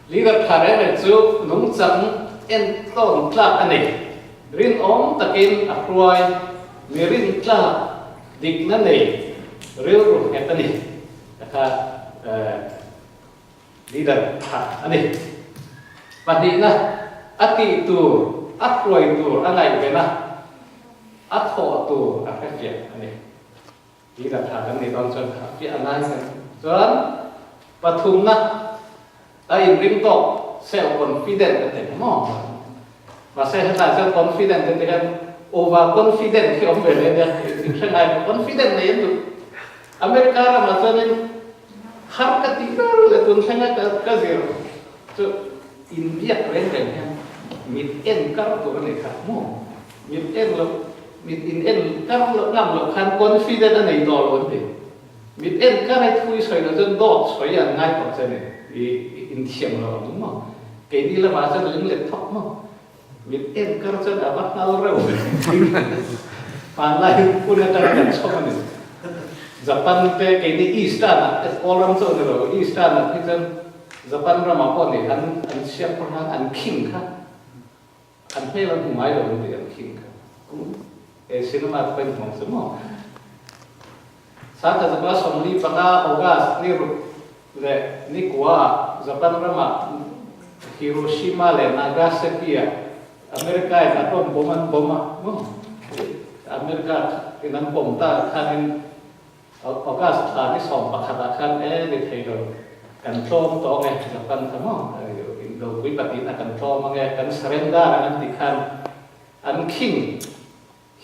leader thà đấy là chú nông dân en tôn tla anh này rin ôm takin apruai mi rin tla dik na này real ru hết anh này cả leader thà anh này và đi na ati tu apruai tu anh này về na atho tu apa dia anh này leader thà anh này đón chân phía anh này chân và thùng na ai bring to self confident cái thế mà saya hanya self confident itu kan over confident khi ông về đây dia itu kan confident này itu Amerika lah macam har ketiga le tuan saya ke zero so India keren kan mid end kar tu kan kamu mid end kar lo ngam lo kan confident này to luôn đi mid end kar itu soi lo tu dot soi yang ngai pak saya ni in thiam lo đúng không cái đi là mà chân lính liệt thóc mà biết em cơ chân đã bắt nào rồi mà lại cũng là cái cho mình Japan cái đi Eastern cái column cho nó rồi Eastern cái chân Japan ra mà con này anh chef con anh king khác anh phải là cũng ai rồi thì anh king khác cũng cái cinema bên mong sớm mà sáng ta sẽ xong đi bằng August đi rồi le ni kuwa Japan rama Hiroshima le Nagasaki Amerika na tom boma Amerika kinan bom ta khanin August ta ni som pakhata khan ni theido kan tom to nge Japan thamo Indo wi pati na kan tom nge kan surrender an ti khan an king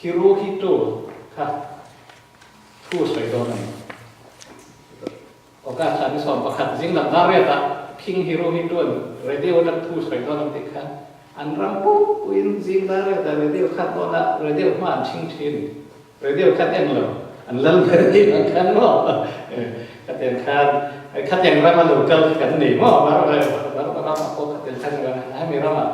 Hirohito kha thu soi do này Oka kami som pakat jing nak naria tak King Hirohito radio nak tu soi to nam tikhan an rampu puin jing naria da radio khat to na radio man ching chin radio khat en lo an lal radio kan mo khat en khat yang rama local kan ni mo baru rama ko khat en khat kan ha mi rama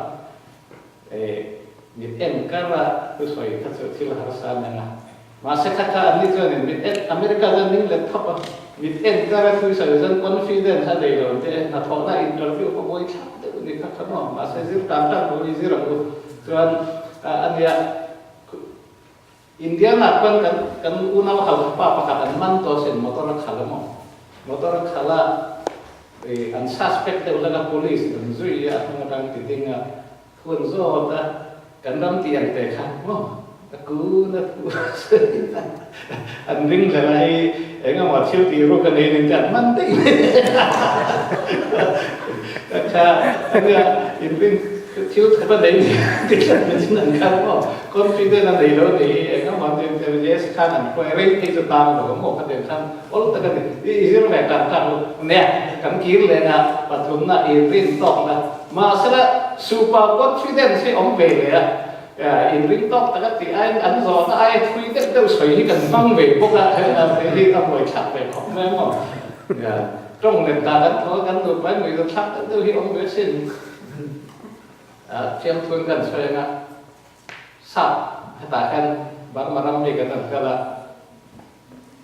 mit en kara tu soi khat so thil harsa na masa kata ani tu ni mit Amerika dan ning le thapa mit en kara tu soi zan confident ha dei lo te na thona interview ko boi chap te ni khat no masa zir tam tam boi zir ko tuan ania India na kan unaw hal pa pakatan man to sen motor khala mo motor khala an suspect te ulaga police dan zui ya ngadang titinga kun zo ta kan ram tiang te khan mo aku na anh ring là này em ngắm vào siêu thị rồi cái này nên chặt mắn tí cha anh in ring siêu thị bên đấy thì là mình chỉ năng khăn mà confident là đầy đâu thì em ngắm vào thì yes khăn anh quay ring thì tụt tao rồi một cái điểm khăn ôi tất cả thì riêng về cản cản nè cản kín lên à và thùng là in ring tóc là mà sẽ là super confident thì ông về đấy in ring tóc tất cả thì anh rõ là ai thui cái đâu sấy cần mang về bốc ra thế là thế thì ta mới chặt về không nên mà trong nền tảng đất nó gắn được với người dân khác đâu thì ông biết xin xem phương gần xoay ngã sập tại anh bạn mà làm gì cái là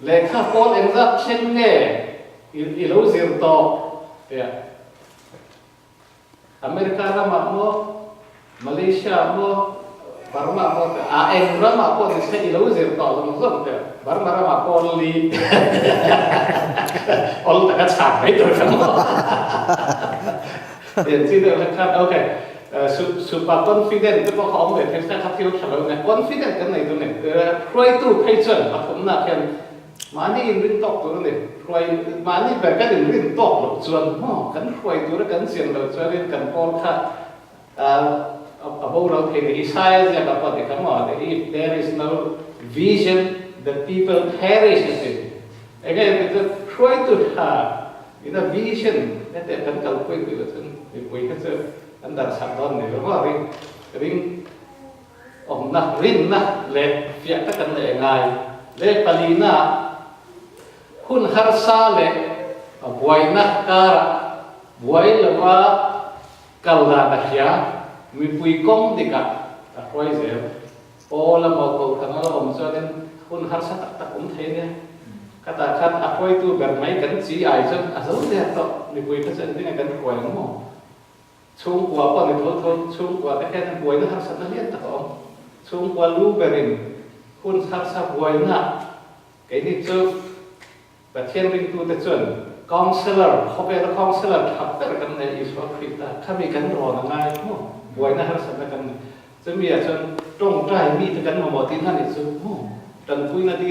lệ khá có em rất trên nghề lâu diệt to Amerika là mà mua Malaysia mua Barma mo AM rama ko ni sa ilaw zir to lo mo te barma rama ko li ol ta ka cha mai to ka mo den chi de la khat okay super confident to ko om de thesa khat thiu chalo ne confident kan nei to ne try to phai chon pa thum na khen mani in rin tok to ne try mani ba ka in rin tok lo chuan mo kan try to ra kan sian lo chuan kan pol kha about our thing, Isaiah is about the come on. If there is no vision, the people perish. Again, it's try to have in a vision that they can calculate with it. If we can say, and that's happened. Never ring na rin na le fiat kan le ngai le palina hun harsa le buai na kara buai lawa kalda na hia mi pui kong dika a khoi zel ola mo ko kan la om cho nên hun harsa tak tak um the ne kata khat a khoi tu ber mai kan chi ai chon a zo de to mi pui ka chen ding kan khoi mo chung kwa pa ni thol chung kwa ta kan buai na harsa na lian ta ko chung qua lú về rừng khuôn sát sát vui na cái này chứ và thiên linh tu tế chuẩn counselor không phải là counselor thập tất cả cái này is what we taถ้ามีกันรอนะง่ายมั้งvui na har sátกันจะมีอาจารย์ตรงใจมีแต่กันมาบอกที่นั่นนี่ซึ่งจันคุยนาที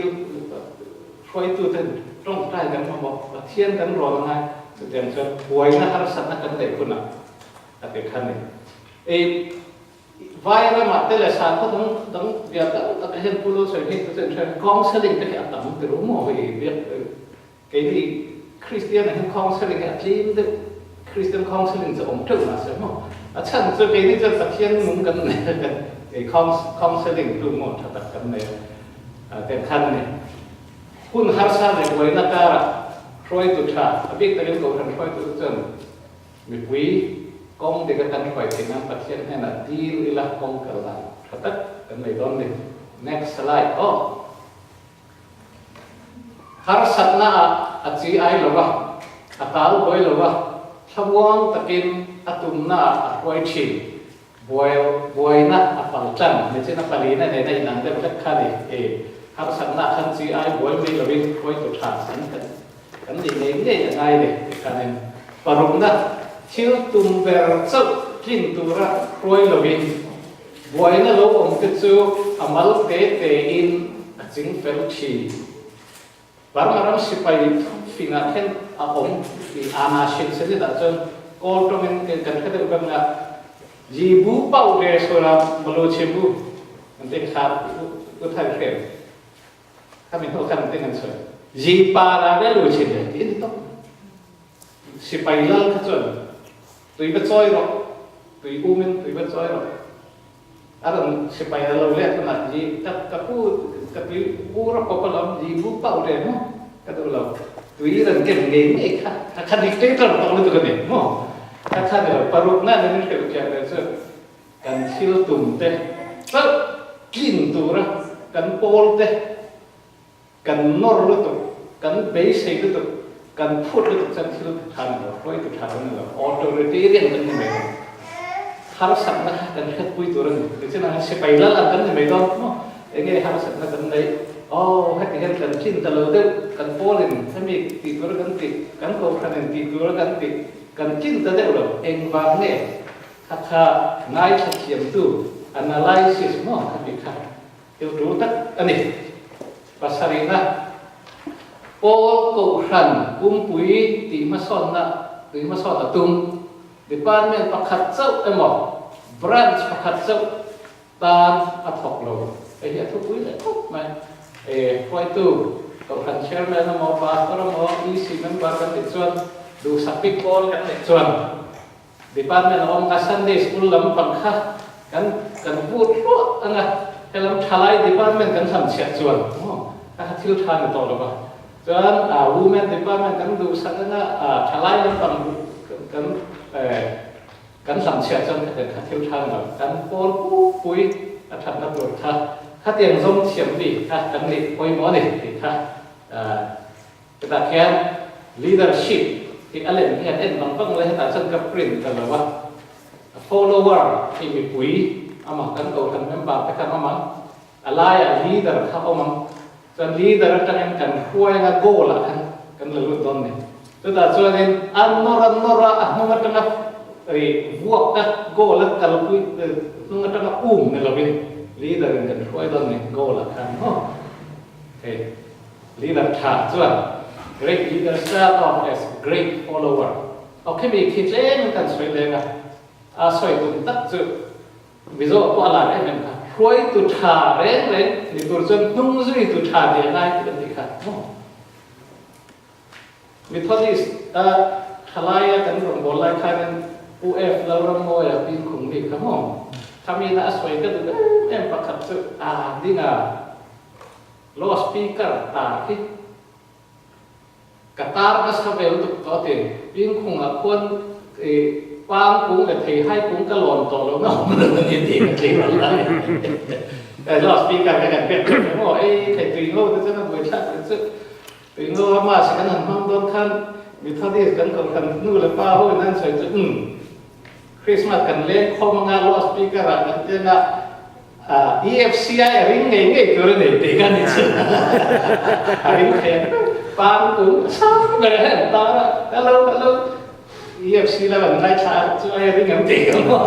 ช่วยตัวเต็มตรงใจกันมาบอกเทียนกันรอนะง่ายแสดงจะvui na har sátกันได้คุณน่ะแต่ขั้นนี้vai ra mặt đây là sáng có đóng việc đó cái hiện pulo sợi hiện cái chuyện counseling cái cái tầm từ đúng mò về việc cái gì Christian này counseling cái team được Christian counseling sẽ ổn trừ là sẽ mò chẳng cho cái này cho tập thiên muốn cái này cái counseling từ một thật cái này cái khăn này kun harsa này với nó cả rồi tụt trả biết tới cầu thành rồi tụt chân bị quý công thì cái cần phải thì năng phát triển hay là deal là công cả là thật tất cái này đó này next slide har sát na chỉ ai lo ba atal boy lo ba thawang takin atum na boy chi boy na apal chan ne chena pali na ne nei nang de thak khani har sát na khan chỉ ai boy mi lo bin boy to tha san kan ni ne ngai ne kan parum na chiếu tum ver châu kinh tu ra rồi là vì vậy nó lâu ông cái chú amal tế in chính fel chi barang orang sipai finaken ông di anasin sendiri tak con kalau temen kan kita bukan nggak jibu pau deh suara melucibu nanti khap itu thay khem kami tahu kan dengan suara jipara deh lucu deh ini tuh sipai lal kecil tùy bất soi rồi tùy u minh tùy bất soi rồi rằng sẽ phải là lâu lẹ mà gì các tùy u ra có làm gì u bảo để nó các đồ lâu tùy rằng cái nghề này khăn đi tết rồi tao mới được này mà các khăn là paruk na nên cái chuyện này chứ cần siêu tùng thế rất kín tu ra cần pol thế cần nor luôn tu cần bế xây luôn tu cần phút itu sensitif kan, roh itu kan, authoritarian kan ni mereka. Harus sangat dan ketui turun. Jadi nak sepailah kan ni mereka, ini harus sangat kan ni. Oh, hati kan cinta lalu kan polin, kami tidur kan kau kan tidur kan cinta deh udah. Engkau ni, kata ngai cakap tu, analisis mo kami kan. Itu dulu tak, ani pasarina. All cầu khẩn pui tí mà son là tung department pakhat châu em mỏ branch pakhat châu tan thọc lầu cái hiện thu pui lại thúc mà quay tu cầu khẩn chairman là mỏ pastor là mỏ EC member kan tichuan du sapik call kan tichuan department là om ka Sunday school lam pakha kan vut ro anga helam thalai department kan sam sia chuan ka thil than to lo ba cho nên women department kan du sang na thalai lam pang kan sam sia chon ka thil than lo kan pol pui that na pro tha tiang zong chiam bi kan ni poi mo ni ta khen leadership thì alen hiện en bằng vâng lấy ta chân cấp print là what follower thì bị quý ama kan cầu thành member ta kan ama alaya leader kha ama cho leader trang kan khuai nga go la kan lu don ne to ta cho nên anora ahma tanga vuak ta go la kal kui nga tanga ne lo bin leader kan khuai don ne go la kan okay leader tha cho great leader start off as great follower. Okay, mình khi lên cần suy lên à suy tụng tất sự วิโรก็อะไรได้ไหมครับพอยตุชาเร่งนี่ตัวจนนุ่งซุยตุชาเดียง่ายกันดีครับมิทอดิสทลายกันรวมบอลไล่ใครนั้นอูเอฟเรารำมวยปีนขุงดีครับผมถ้ามีน่าสวยก็ดูเอ็มประคับสุดดีงาโลสปีกเกอร์ตาที่กระตาร์ก็สเปลตุกตัวเต็มปีนขุงคนปางกุ้งกับเทให้กุ้งก็หล่นตัวแล้วเนาะมันยินดีกันจริงเลยแต่โลสปีกเกอร์กันเป็นโอ้ไอ้ไข่ตีโง่จะน่าเบื่อชัดสุดตีโง่มาสักนั้นห้องโดนขั้นมิทอดิสกันของกันนู่นเลยป้าหูนั่นสวยจุดคริสต์มาสกันเล่นข้อมังงานโลสปีกเกอร์กันเจ้าหน้าEFCI ริงไงตัวนี้ตีกันนี่สิริงแค่ปางกุ้งซ้ำเลยตาฮัลโหล EFC แล้วมันได้ชาช่วยริงกันตีกันมั้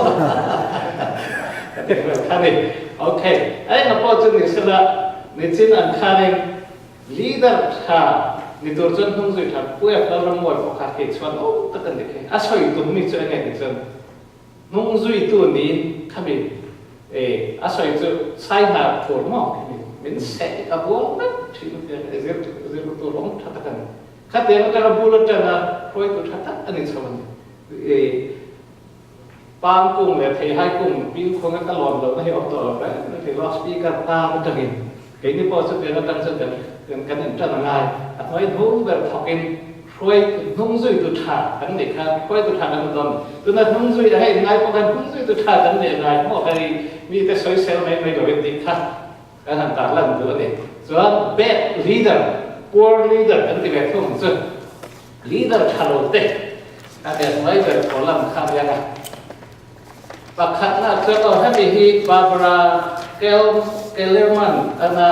งท่านนี่โอเคไอ้นับพอจุดนี้สิละนี่จินอันคาริงลีดเดอร์ค่ะนี่ตัวจนทุ่งสุดทับผู้อยากเราละมวยพอขาดเหตุชวนโอ้ตั้งแต่เด็กอาศัยตัวนี้ช่วยไงนี่จนนุ่งสุดตัวนี้ขมิ้นอาศัยจะใช้หาผลหมอกมันเสกกับวัวนะที่มันจะเรียกตัวร้องทัดกันขัดเดียวกันเราบุรุษจะนะพอยตัวทัดอันนี้สำคัญปางกุ้งเลยเทให้กุ้งปิ้งคงก็หลอนเราไม่ให้ออกตัวไปนั่นคือลอสปีกันตามันจะเห็นเห็นนี่พอสุดเดียวกันสุดเดียวกันนั่นจะง่ายอันนี้ทุ่งแบบถกินพอยนุ่งซุยตัวขาดกันเด็กครับพอยตัวขาดกันตอนตัวนั้นนุ่งซุยจะให้ง่ายเพราะกันนุ่งซุยตัวขาดกันเด็กง่ายเพราะใครมีแต่สวยเซลไม่ก็เป็นดีครับการหันตาลั่นตัวนี้ส่วน bad leader poor leader อันที่แบบทุ่งซุย leader ชาโลเต้อาจจะไม่แบบผลลัพธ์ข้ามยังไงปักขัดหน้าเจ้าให้มีฮีบาบราเกลมันอันน่ะ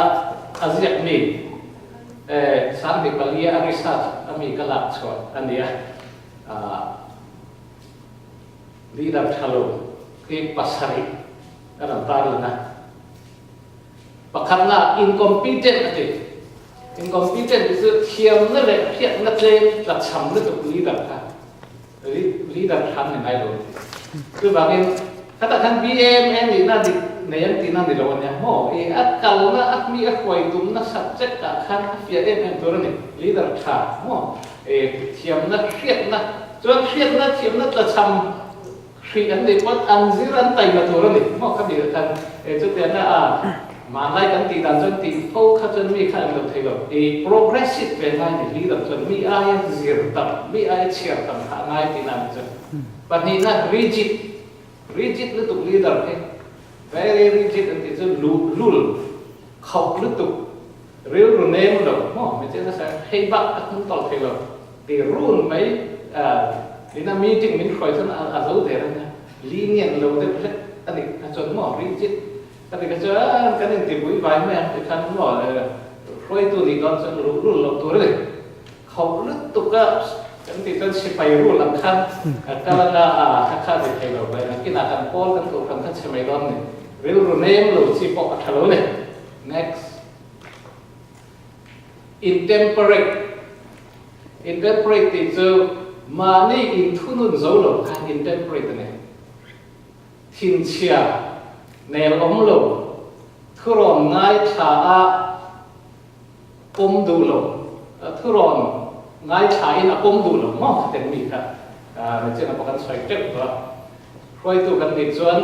อาเซียนมีสันติปลีอาริสัตอเมริกาลักชวนอันเดียleader ชาโลที่ปัสสริอันนั้นตายแล้วนะปักขัดหน้า incompetent อะไร incompetent คือเทียมนั่นแหละเทียมนั่นเลยหลักช้ำนั่นตัว leader ค่ะ leader ทำยังไงรู้คือบางทีถ้าท่าน BMN นี่น่าดิในยังที่นั่นดิเราเนี่ยโอ้อัดkalau na at mi akwai tum na subject ka khan FIMตัวนี้ leader ค่ะโอ้เทียมนั่นเครียดนะจนเครียดนะเทียมนั่นจะช้ำเครียดนี่ว่าอันซีรันไตมาตัวนี้โอ้ครับดีกันจุดเดียวนะมาไล่กันตีดันจนตีโอ้ข้าจนมีข้าเราเทกับprogressive เป็นไงนี่ leader จนมีอายซีรตับมีอายเชียร์ตับหาง่ายที่นั่นจนปัจจุบัน rigid นี่ตัว leader เอง very rigid อันที่จะลุลเขาลุตุเรียวรุนเองหรอกโอ้ไม่ใช่นะสิให้บักอันต่อเทกับตีรุ่นไม่ลีน่ามีจริงมีคอยจนอาจจะเดี๋ยวนะลีเนียนเราได้เพลอันนี้จนหม้อ rigid อันนี้ก็จะกันนี่ตีบุยใบแม่ที่ขันหม้อคอยตัวนี้ก็จนรุ่นเราตัวเลยเขาลุตุก็kan kita sipai rule ang kan talaga kakade kayo ba na kinakampol kan ko kan kan sipai don ni real name lo sipo athalo ne next intemperate is mani in thunun zolo kan intemperate ne thin chia nel om lo thuron ngai tha a du lo thuron ngay trái là công đủ lắm mà tiền mỹ cả mình chỉ là một cái xoay trật đó quay tụ cái này chuẩn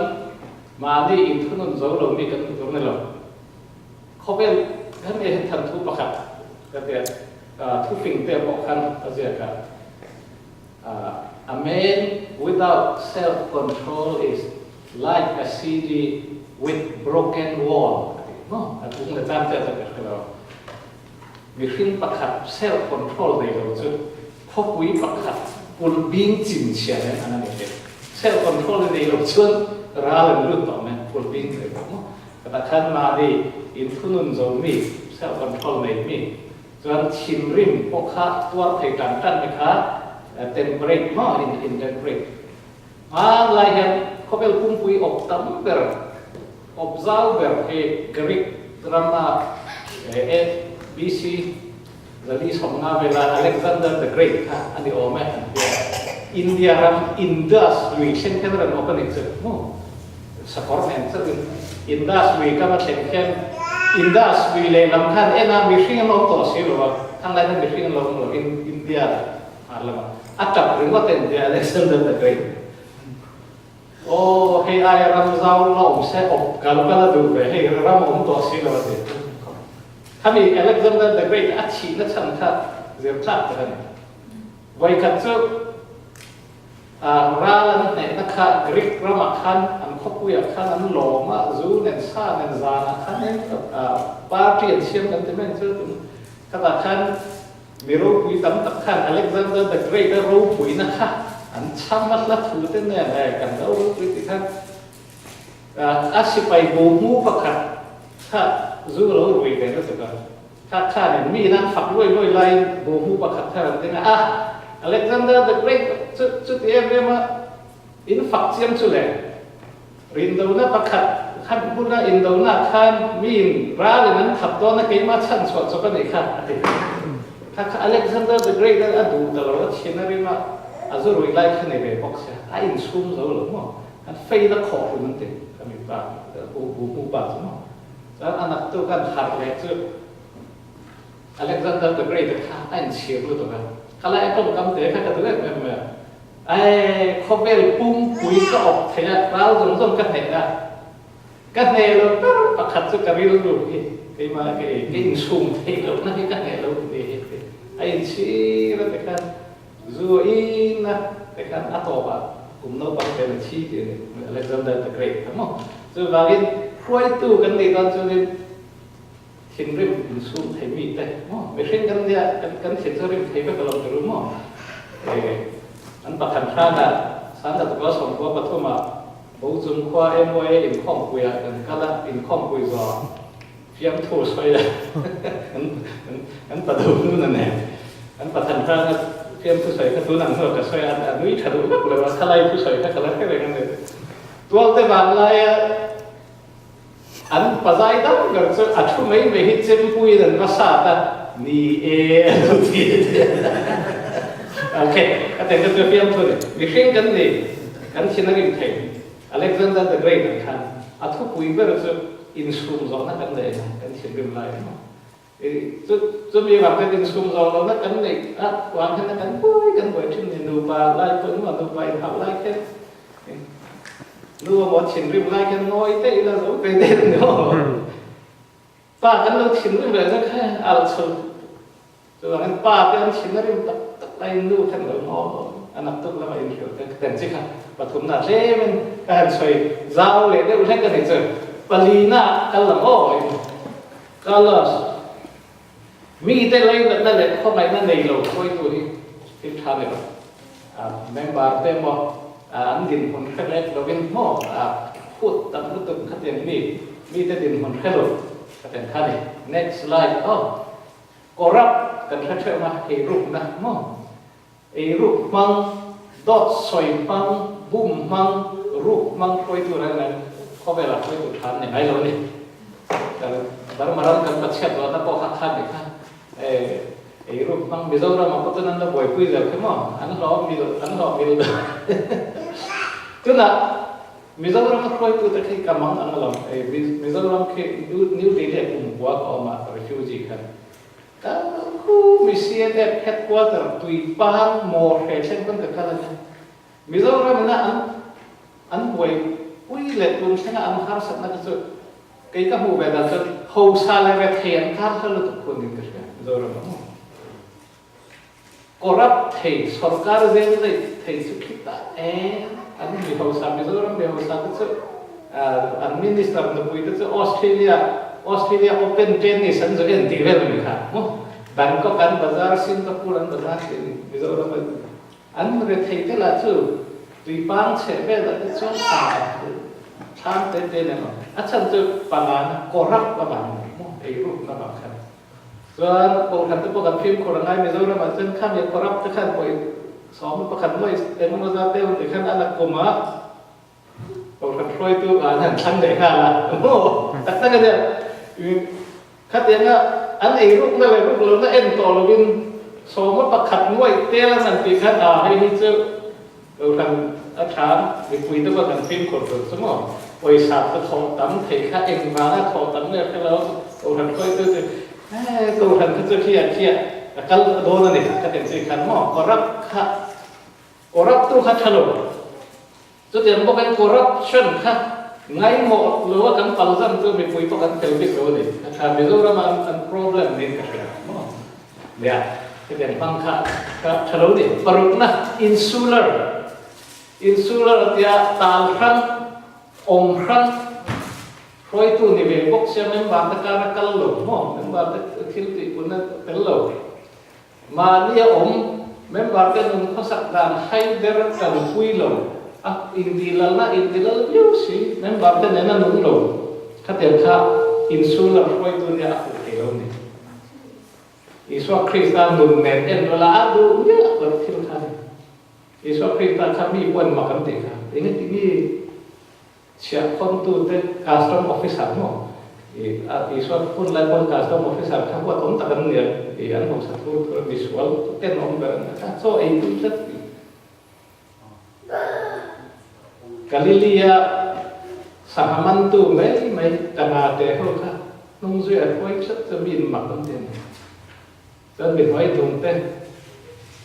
mà đi in thu nôn dấu lồng đi cái tụ này lồng không biết cái này thần thu bạc hạt cái tiền thu phình tiền bọc khăn ở dưới cả a man without self control is like a city with broken wall nó cũng là tam thế cái đóมีขึ้นประคับเซลล์คอนโทรลในเราจะพบวิประคับปุ่นบินจินเชียนอันนั้นเองเซลล์คอนโทรลในเราชวนราเลนรุ่นต่อมาปุ่นบินเลยผมแต่ขั้นมาดีอินทุนุนโจมีเซลล์คอนโทรลในมีจนชิมริมพวกข้าตัวเพกันตั้งไหมคะเต็มเบรกมาอินเต็มเบรกมาลายเห็นเขาเป็นคุ้มคุยอบตั้มเบอร์อบเจ้าเบอร์กรีกดราม่าBC จะรีสอมงาเวลา Alexander the Great ค่ะอันนี้โอ้แม่อินเดียรัมอินดัสลุยเช่นแค่นั้นโอเปนิกส์โอ้ สกอร์แมนซึ่งอินดัสวีก็มาเช่นเช่นอินดัสวีเลยลำคันน่ามีสิ่งโลกต่อสิหรือว่าทั้งหลายนั้นมีสิ่งโลกหรืออินเดียอะไรมาอัจฉริยะเต็มที่อเล็กซานเดอร์เดอะเกรทโอ้เฮ้ยไอ้รำเจ้าเราเสพกาลุกาลดูไปเฮ้ยรำผมต่อสิแล้วสิถ้ามีอเล็กซานเดอร์เดอะเกรทอัจฉริยะฉันค่ะเสียชัดเลยไว้ขัดเจ้าร้านเนี่ยนะคะกรีกรามาคันอันคบคุยคันอันหล่อมาจูเนนซาเนนซานะคันเนี่ยปาร์ตี้เชียงกันที่มันจะถึงขณะคันมีรูปวิตัมตักคันอเล็กซานเดอร์เดอะเกรทรูปวินะคะอันช่างมัดละถือเป็นเนี่ยอะไรกันแล้วรูปวิที่คันอาชีพไปบูมูประคันถ้าจูเรารวยกันก็จะกันถ้าข้าเนี่ยมีนั่งฝักรวยไล่บูมูประคันถ้าเราได้นะAlexander the Great จุดเอ็มเนี่ยมาอินฟักเซียมสุดเลยรินโดน่าประคัดขันพูดนะอินโดน่าขันมีนร้าเลยนั้นขับตัวนักเก็ตมาชั้นสวดสกันอีกขันถ้า Alexander the Great นั้นดูตลอดเช่นนั้นมาอาจจะรวยไล่ขึ้นในเว็บบ็อกซ์ไอ้อินซูมเราหรือมั้งอันเฟย์ละขอบมันเต็มก็มีบ้างบูบ้างมั้งแล้วอันนั้นตัวกันหัดเลยจุด Alexander the Great ข้าไอ้เชียร์รู้ตัวกันkalau ekor kamu teh kan kata kan kobel pum kui ke op teh lalu langsung kan teh lo pakat tu kari lo ke mana ke insum teh lo nanti kan lo ai si lo teh kan zuin teh kan atau apa kumno pakai lenci ni Alexander the Great kamu sebagai kuai tu kan di kan tuสิ่งเรื่องสูงไทยมีแต่ไม่ใช่กันเนี่ยกันสิ่งเรื่องไทยไม่กระลำจะรู้มั้งอันประคันข้าน่ะสารจัตุกสมควรปฐมอ่ะบุจุมควาเอ็มวยอินข้อมคุยกันก็ละอินข้อมคุยว่าเพียงทูสวยเลยอันประตูนู่นนั่นเองอันประคันข้าน่ะเพียงทูสวยก็ตัวหนังหัวก็สวยอันนี้ถ้าดูเลยว่าถ้าไล่ทูสวยก็กระไรก็อะไรกันเลยตัวเต็มบางไล่อันปัจจัยตั้งก็จะอัดชุ่มไม่ไปฮิตเซมปุยนั่นภาษาแต่นี่ทุกทีโอเคก็แต่ก็จะเพียงตัวนี้วิเศษกันเลยกันชินาริมไทยอเล็กซานเดอร์เดอะเกรทนะครับอัดทุกปุยก็จะอินซูมโซนกันเลยกันชินริมไลน์จะมีแบบเป็นอินซูมโซนแล้วกันเลยอ่ะวางกันกันปุยกันบ่อยชุ่มเนี่ยดูปลาไล่เพิ่งมาดูไปทำไล่แค่รู้ว่าหมดชินริมไล่กันน้อยเต้แล้วจะไปเด่นเนาะป้ากันเราชินริมเลยนะแค่อาลสุดส่วนนั้นป้ากันชินริมตักไล่ดูท่านเราเนาะอันนั้นตุกแล้วมาอินเดียแต่จริงๆปฐมนาเล่มันการช่วยเจ้าเลยได้อุทัยกันให้เจอปลีน่ากันหลังอ้อยก็เลยมีแต่เลยนั่นแหละเข้าไปนั่นในโลกคุยตัวนี้ที่ทำเลยแมงบาร์เต็มหมดอันดินคนแค่เล็กเราเป็นหม้อพูดตามรู้ตึกขัดอย่างนี้มีแต่ดินคนแค่หลุดขัดอย่างข้านี่ next slide ก็รับกันเชื่อมาไอ้รูปนะหม้อไอ้รูปมังดอทสอยมังบุ้มมังรูปมังคุยตัวอะไรเขาเวลาคุยตัวทันเนี่ยไอ้เราเนี่ยแต่บางวันกันปัจจัยตัวนั้นพอขัดเนี่ยค่ะไอ้รูปมังมิโซรามาก็ตัวนั้นเราบ่อยคุยแล้วใช่ไหมอันนั้นเรามีตัวน่ะมิโซรามาคุยตัวตะกี้กำมังอันนั้นเรามิโซรามาคือนิวเดลีกุมบัวก็มาrefugee กันก็มิเซียเด็กเฮดควอเตอร์ตุยปางมอร์เฮเช่นกันกับกันเลยมิโซรามาอันบ่อยคุยเล็กลงใช่ไหมอันฮาร์สัตนั่นก็จะใครก็หูแบบนั้นก็เขาสาเลเวทเฮียนคาร์สัตทุกคนนี่ก็ใช่มิโซรามาก็รับเทสสการเจนเลยเทสุขิตาอันนี้มีเขาสามมิโซรัมมีเขาสามก็จะอันมินิสเตอร์นบุยก็จะออสเตรเลียโอเพนเทนนิสอันจะเอ็นดีเวลมีค่ะแบงก์ก็กันบาซาร์สิงคโปร์อันบาซาร์สิมิโซรัมอันเรื่องเทก็ละจู่ตุยปังเชฟเบลก็จะชามเต้นเต้นเนาะอาจารย์จะปานนั้นก็รับประมาณไอ้รูปประมาณครับส่วนโปรแกรมที่โปรแกรมพิมพ์โคราชมิโซรัมอาจารย์ข้ามยังรับแต่ขั้นไปสองประคันด้วยเอ็มโนซาเตลแต่ขั้นอันนั้นก็มาโปรแกรมช่วยตัวอันนั้นชั้นเด็กละโอ้แต่ตั้งแต่ขัดยังอันไอ้รูปนั่นเลยรูปเราเนี่ยเอ็นต่อเราเป็นสองประคันด้วยเตลนั่นตีขั้นให้เจอโปรแกรม อาถามวิปุยตัวกันฟิล์มคนตัวสมองบริษัทก็ทอตั้มเทค่าเองมาแล้วทอตั้มเนี่ยให้เราตัวทันค่อยตัวตัวทันก็จะเครียดก็โดนนี่ก็เต็มสิขันหม้อก็รับค่ะก็รับตัวขัดฉลุจะเดี๋ยวบอกกันก็รับชั่นค่ะไงหมดหรือว่ากันปัลจันตัววิปุยพวกกันเทลบิโซนี่นะครับมิโซรามันอัน problem นี่ก็ใช่หม้อเนี่ยจะเดี๋ยวฟังค่ะก็ฉลุนี่ปรุณนะ insular dia talhan omhan roi tu ni ve bok se member ta kara kallo mo member ta khilti punna tello ma dia member ta nun khosak dan haider kan puilo indilal you see member ta nena nun lo khatel kha insular roi tu ni aku kelo ni iswa kristan nun men en la adu ya ber khil khan Iswa kita kami pun makan teka. Ingat ini siapa tu te custom officer mo. Iswa pun lain custom officer. Kamu atau takkan dia. Yang mau satu visual ten nomor. So itu satu. Kali dia sahaman tu mai tengah tehol ka. Nunggu aku ikut sebin makan teka. Dan berway dong te.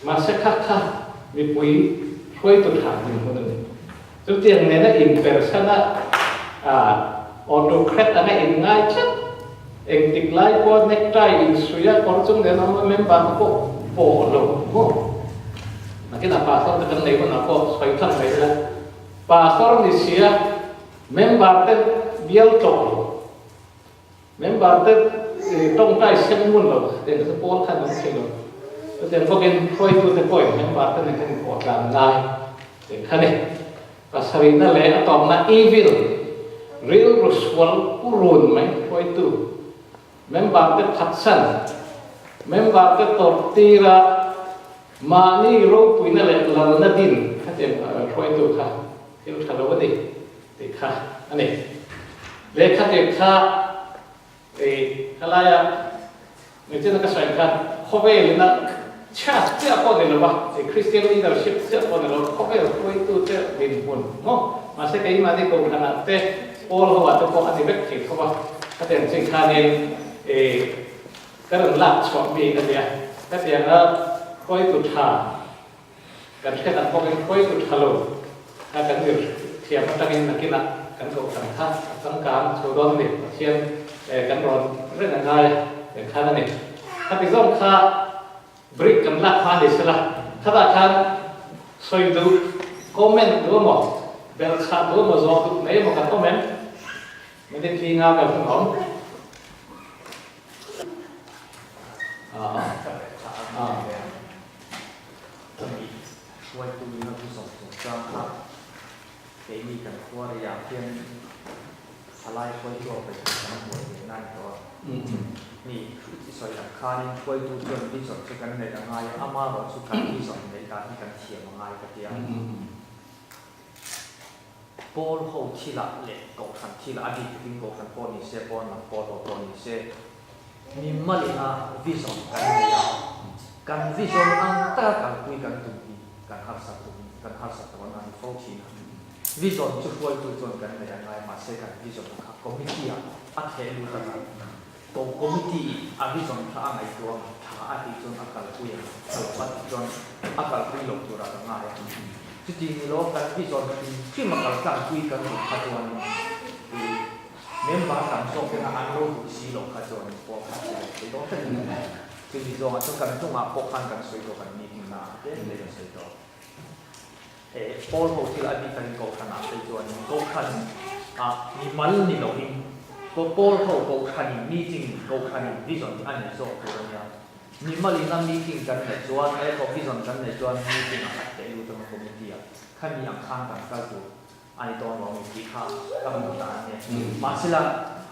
Masa kakakวิปุยช่วยตุถามอยู่คนหนึ่งจุดเตียงเนี่ยนะอินเปอร์ชันนะออโตแครดอะไรอินง่ายชัดเองติดไล่พวกเน็กไทอินสุยาคนจุ่มเนี่ยน้องเมมบางพวกโปโลโม่นักกีฬาปาสอร์จะกันไหนคนนักพวกสวยทั้งไปเลยปาสอร์นี่เสียเมมบางเต็มเบี้ยวโตเมมบางเต็มต้องได้เส้นมุ่นหรอกเดี๋ยวจะโป้ขันน้ำเชื่อแต่พวกนี้ช่วยตัวเด็กป่วยยังบาดเป็นกันปวดการได้เด็กคนนี้ภาษาอินเดียเลยอะตอมนะ evil real ritual ผู้รุนไหมช่วยตัวเมมบาดเป็นขัดสันเมมบาดเป็นตบตีระมานี่รูปวินาเลลลนดินเขาจะช่วยตัวค่ะที่เราทำวันนี้เด็กค่ะอันนี้เลขาเด็กค่ะอะไรอะไม่ใช่นักสายการเขาเวลนะชาติเจ้าคนเดียวว่าคริสเตียนลีดเดอร์ชิพเจ้าคนเดียวเขาเป็นผู้ที่จะบินหุ่นเนาะมาเสกมาที่กองขนาดเตะโอลเขาว่าตัวเขาอันนี้เบ็ดขีดเขาว่าถ้าเป็นสิ่งคานินก็เรื่องลักชอบมีกันเนี่ยถ้าเป็นแล้วผู้ที่ทากันแค่นั้นเขาเป็นผู้ที่ทาโลถ้ากันอยู่เทียมตั้งอินนักกินนักกันก็สังฆะสังการโซดอนเนี่ยเทียมกันรอนเรื่องอะไรอย่างข้านั่นเองถ้าเป็นส่วนข้าบริกันลักมาดิสละถ้าได้การสอยดูคอมเมนต์ดูหมดเบลชาดูหมดจอดูไหนหมดกันคอมเมนต์ไม่ได้ทีงานแบบของช่วยตัวนี้เราผู้ส่งส่งจ้างครับเดี๋ยวมีกันทั่วระยะเพียงอะไรช่วยตัวไปทำหมดนั่นก็นี่สอยหลักค่านี่ช่วยตัวจนที่สดช่วยกันในทางง่ายอามาบอกสุขันที่สดในการที่กันเทียมง่ายกันเดียวบอลเขาที่ละเล็กกขันที่ละอดีตทิ้งกขันบอลนี่เสียบอลหนักบอลบอลนี่เสียมีมาเลยนะวิสองกันในยาวกันวิสองอังตากันคุยกันตุนดีกันหักสัตว์ตุนกันหักสัตว์ตะวันนั้นเขาทีนะวิสองจะช่วยตัวจนกันในยังไงมาเสียกันวิสองครับก็ไม่เกี่ยวอัดเทลูกันตรงก็ไม่ดีอันวิสองถ้าอะไรตัวถ้าอันที่จนอากาศคุยสลับอันจนอากาศคุยลงตัวเราง่ายจริงๆเราการวิสองที่มาการคุยกันถึงขจรเมื่อมาการส่งเป็นอันรู้สีลงขจรพวกเขาจะต้องเป็นคือวิสองต้องการต้องมาพบกันกันสวยตัวกันมีถึงหน้าเด่นเลยสวยตัวพอเราที่อดีตกันก็ขนาดเป็นตัวนี้ก็ขันมีมันนี่เราอินก็พอเราก็ขันมีจริงก็ขันวิสองอันนี้ส่งตัวนี้มีมันนั่งมีจริงกันในส่วนก็วิสองกันในส่วนมีจริงอะไรแต่อยู่ตรงคอมมิตี้ขันมีอย่างข้างกันก็คืออันนี้ตัวเรามีที่ข้างก็มีต่างเนี่ยมาสิละ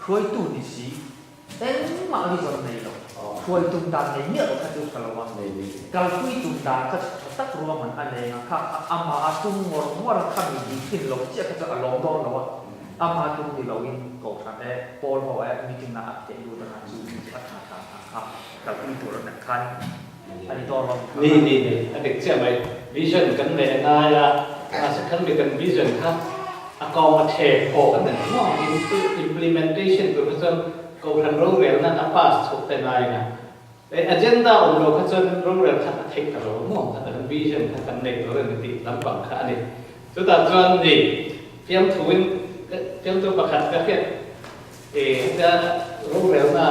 ช่วยตู้ดิสิแต่มาวิสองในเราช่วยตุ้มตามในเนี่ยเราจะกล่าวว่าการช่วยตุ้มตามก็ตักรวมมันอันนี้นะครับอามาตุ้มงอว่าเราทำอย่างนี้เราเชื่อก็จะลองดอนเราว่าอามาตุ้มที่เราอินก็ทำโปรเขามีจึงน่าเจ็บดูต่างจูพัฒนาการครับเราคุยตัวเราหนักขันอันนี้ตัวเรานี่อันเด็กเชื่อไหมวิชั่นกันเลยนาย สักครั้งมีกันวิชั่นครับกองมาเทพอกันหนึ่งเนาะ implementation ตัวก็จะกองทันรู้เรื่องนั้นป้าสุดแต่ไหนนะแต่ agenda ของเราก็จะรู้เรื่องขั้นเทคเราเนาะขั้นวิชั่นขั้นในตัวเรื่องที่ลำบากขั้นนี้สุดท้ายจนนี่เตรียมตัวประคับก็แค่จะรู้เรื่องนะ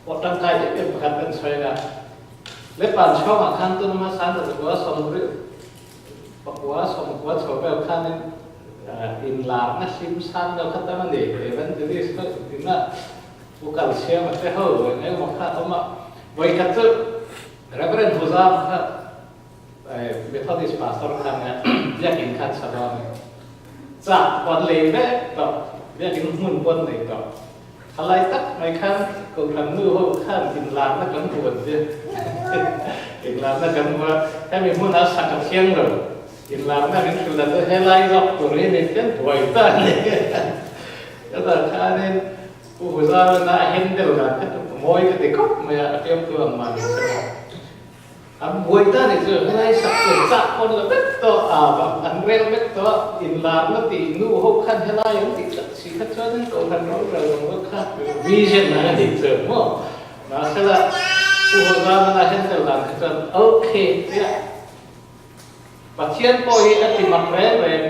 อดร่างกายจะเป็นประคับเป็นสวยนะและป่านช่องขั้นต้นมาสั่งแต่ว่าสมรู้บอกว่าสมว่าชอบแบบขั้นนี้อินลานะซิมซันเราขั้นต้นนี้มันจะได้สักทีน่ะผู้การเชื่อมันจะเข้าเลยเนี่ยมันขั้นต้นมาไว้ขั้นต้นReverend Huzam ครับMethodist pastor ขั้นเนี่ยอยากกินขั้นสะดอนจากวันเลี้ยงเนี่ยก็อยากกินหุ่นบนเลยก็อะไรตักไม่ขั้นก็ทำมือเขาขั้นอินลานะกันปวดเยอะอินลานะกันว่าถ้ามีหุ่นอาสักเชียงเราอินลานะเป็นสุดแล้วให้ไล่รอบตัวนี้เนี่ยเป็นป่วยตายเลยก็แต่ข้าเนี่ยผู้ผู้ชายน่าเห็นเดียวกันก็มวยก็ติดคุกไม่อยากเตรียมตัวมาใช่ไหมมวยตายเนี่ยคือให้สักคนสักคนละเม็ดตัวแบบอันเร็วเม็ดตัวอินลานะตีนู่หกขั้นให้ไล่ยังติดสิขั้นจนตัวทันร้อยเราก็ขั้นวิชั่นนะติดเสริมมั้งนะใช่ละผู้ผู้ชายน่าเห็นเดียวกันขั้นจนโอเคเนี่ยปัจจัยพอที่ที่มาเรียน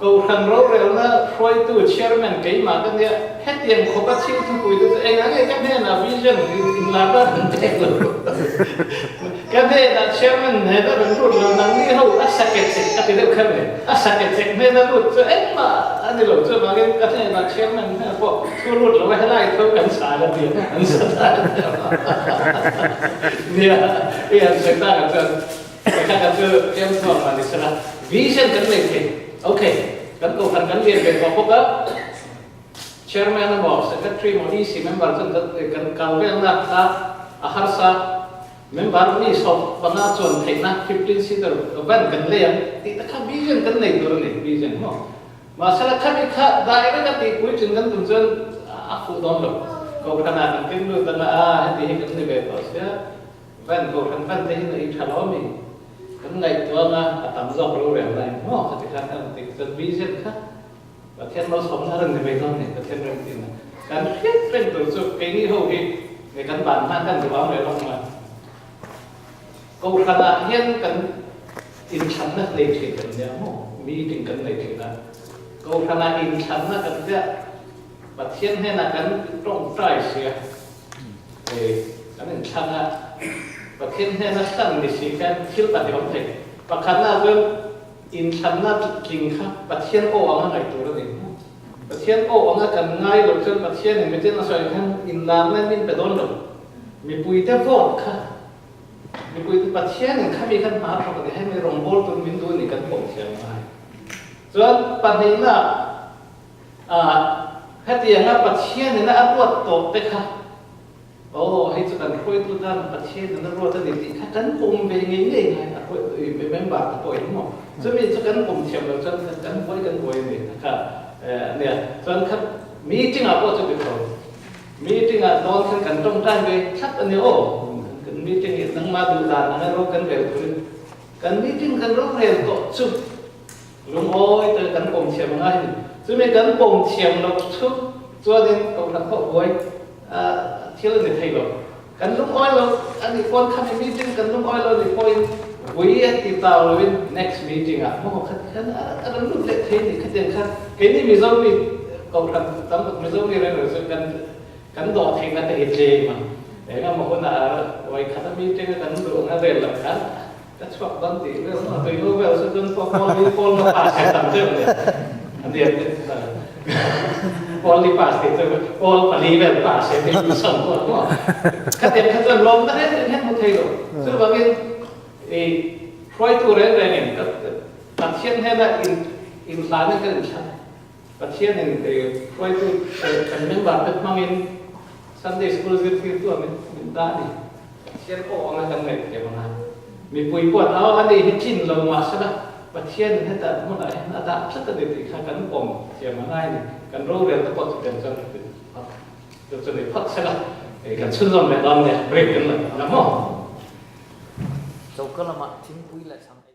ก็ทันรู้เรื่องนะช่วยตัวเชอร์แมนกี่มากันเนี่ยเฮ็ดยังขบชิมทุกคนตัวเองอะไรกันเนี่ยนะวิชั่นอินลาบ้านเด็กเลยกันเนี่ยนะเชอร์แมนเนี่ยนะเป็นรุ่นเรานั่งนี่เขาอัศเกตเซ็กกันที่เด็กเขาเนี่ยอัศเกตเซ็กเนี่ยนะรุ่นตัวเองมาอันนี้เราจะมาเรียนกันเนี่ยนะเชอร์แมนเนี่ยพวกตัวรุ่นเราไม่ให้ไล่เท่ากันสายละเดียวอันสุดท้ายเนี่ยสุดท้ายกัน Kita kata yang semua di sana vision kan lagi, okay. Kan kau kan dia berapa chairman mau, secretary mau isi member kan kalau yang nak harsa member ni so pengajuan teknak 15 seater ban kan lihat tidak kan vision kan lagi turun ni vision mau. Masalah kami daerah kan ikut dengan tujuan aku dong kau kan ada mungkin lu tanah hati kan ni bebas ya. Ban kau kan ban teh ni calomi. Kan ngàyตัวนะตามรอบรู้เรื่องอะไรเนาะที่ท่านติดจะวิจัยค่ะประเทศเราสมรภูมิในเรื่องนี้ประเทศเราจริงนะการเฮ็ดเป็นตัวสุดปีนี้เขาที่ในการบ้านท่านจะว่าอะไรลงมาก็ขณะเห็นกันอินชันนักเลงกันเนี่ยโอ้มีถึงกันเลยถึงนะก็ขณะอินชันนักกันเนี่ยประเทศให้นักกันต้องใจเสียกันอินชันนะประเทศให้นักสั่งดิสิการคิดปฏิบัติเองประคันน่าเรื่องอินชันน่าจริงครับประเทศโอ้เอามาไหนตัวนึงประเทศโอ้เอามากันง่ายหรือจนประเทศนี่ไม่ใช่น่าสนใจอินลามนั่นนี่เป็นต้นหรอกมีปุยเทฟอดค่ะมีปุยประเทศนี่ข้ามีกันมาเพราะให้มีรองบอลตัววินดูนี่กันผมเชื่อไหมส่วนประเด็นน่ะให้ที่อย่างนั้นประเทศนี่น่าอัดวัดโตเด็กค่ะโอ้ให้จุดนั้นคุยตัวนั้นประเทศนั้นรู้ตัวนี้ถ้ากันผมเป็นยังไงคุยเป็นแบบป่วยหมดจะมีจุดกันผมเทียมแล้วจะกันป่วยนี่นะครับเนี่ยส่วนครับมีจริงอ่ะก็จะเป็นคนมีจริงอ่ะนอนกันตรงกลางไปชัดอันนี้โอ้กันมีจริงนั่งมาดูดานนั่งรู้กันเร็วกันมีจริงกันรู้เร็วก็ชุบลุงโอ้ยแต่กันผมเทียมง่ายจะมีกันผมเทียมแล้วชุบตัวนี้ก็ทำก็ป่วยที่เราได้ให้เรากันลุงอ้อยเราอันนี้คนทำ meeting กันลุงอ้อยเราได้พอยวิ่งติดตามเราเป็น next meeting อ่ะโอ้กันอันนั้นลุงเล็กที่นี่คือเด็กครับกันนี่มีเจ้ามีก็ทำตั้งมีเจ้ามีอะไรหรือสึกกันดอดเองกันแต่เห็นเจมาแต่ก็บางคนอ่ะไว้คัด meeting กันดูงานเรียนหลักกันก็ชอบดันตีเรื่องนั้นตัวรู้ว่าสึกกันพอมาปาเสร็จตั้งเรื่องเลยอันเดียวPol di pasti itu, pol paling pasti itu semua. Kadang kadang lom dah kan mungkin itu. So bagi proyek tu ini, pasien hanya insan kan insan. Pasien ini proyek tu kan memang mungkin Sunday school itu minta ni. Pasien kok orang kan mereka mana. Mipui buat awak ni hijin lalu masalah.ประเทศนี่แต่เมื่อไหร่น่าจะชัดเจนที่การปมเสียมาง่ายนี่การรู้เรื่องทั้งหมดเป็นจนถึงพัฒนาการชื่นชมแบบนั้นเนี่ยเรียกกันเลยนะมั้ง Sau đó là mà chính quy lại sang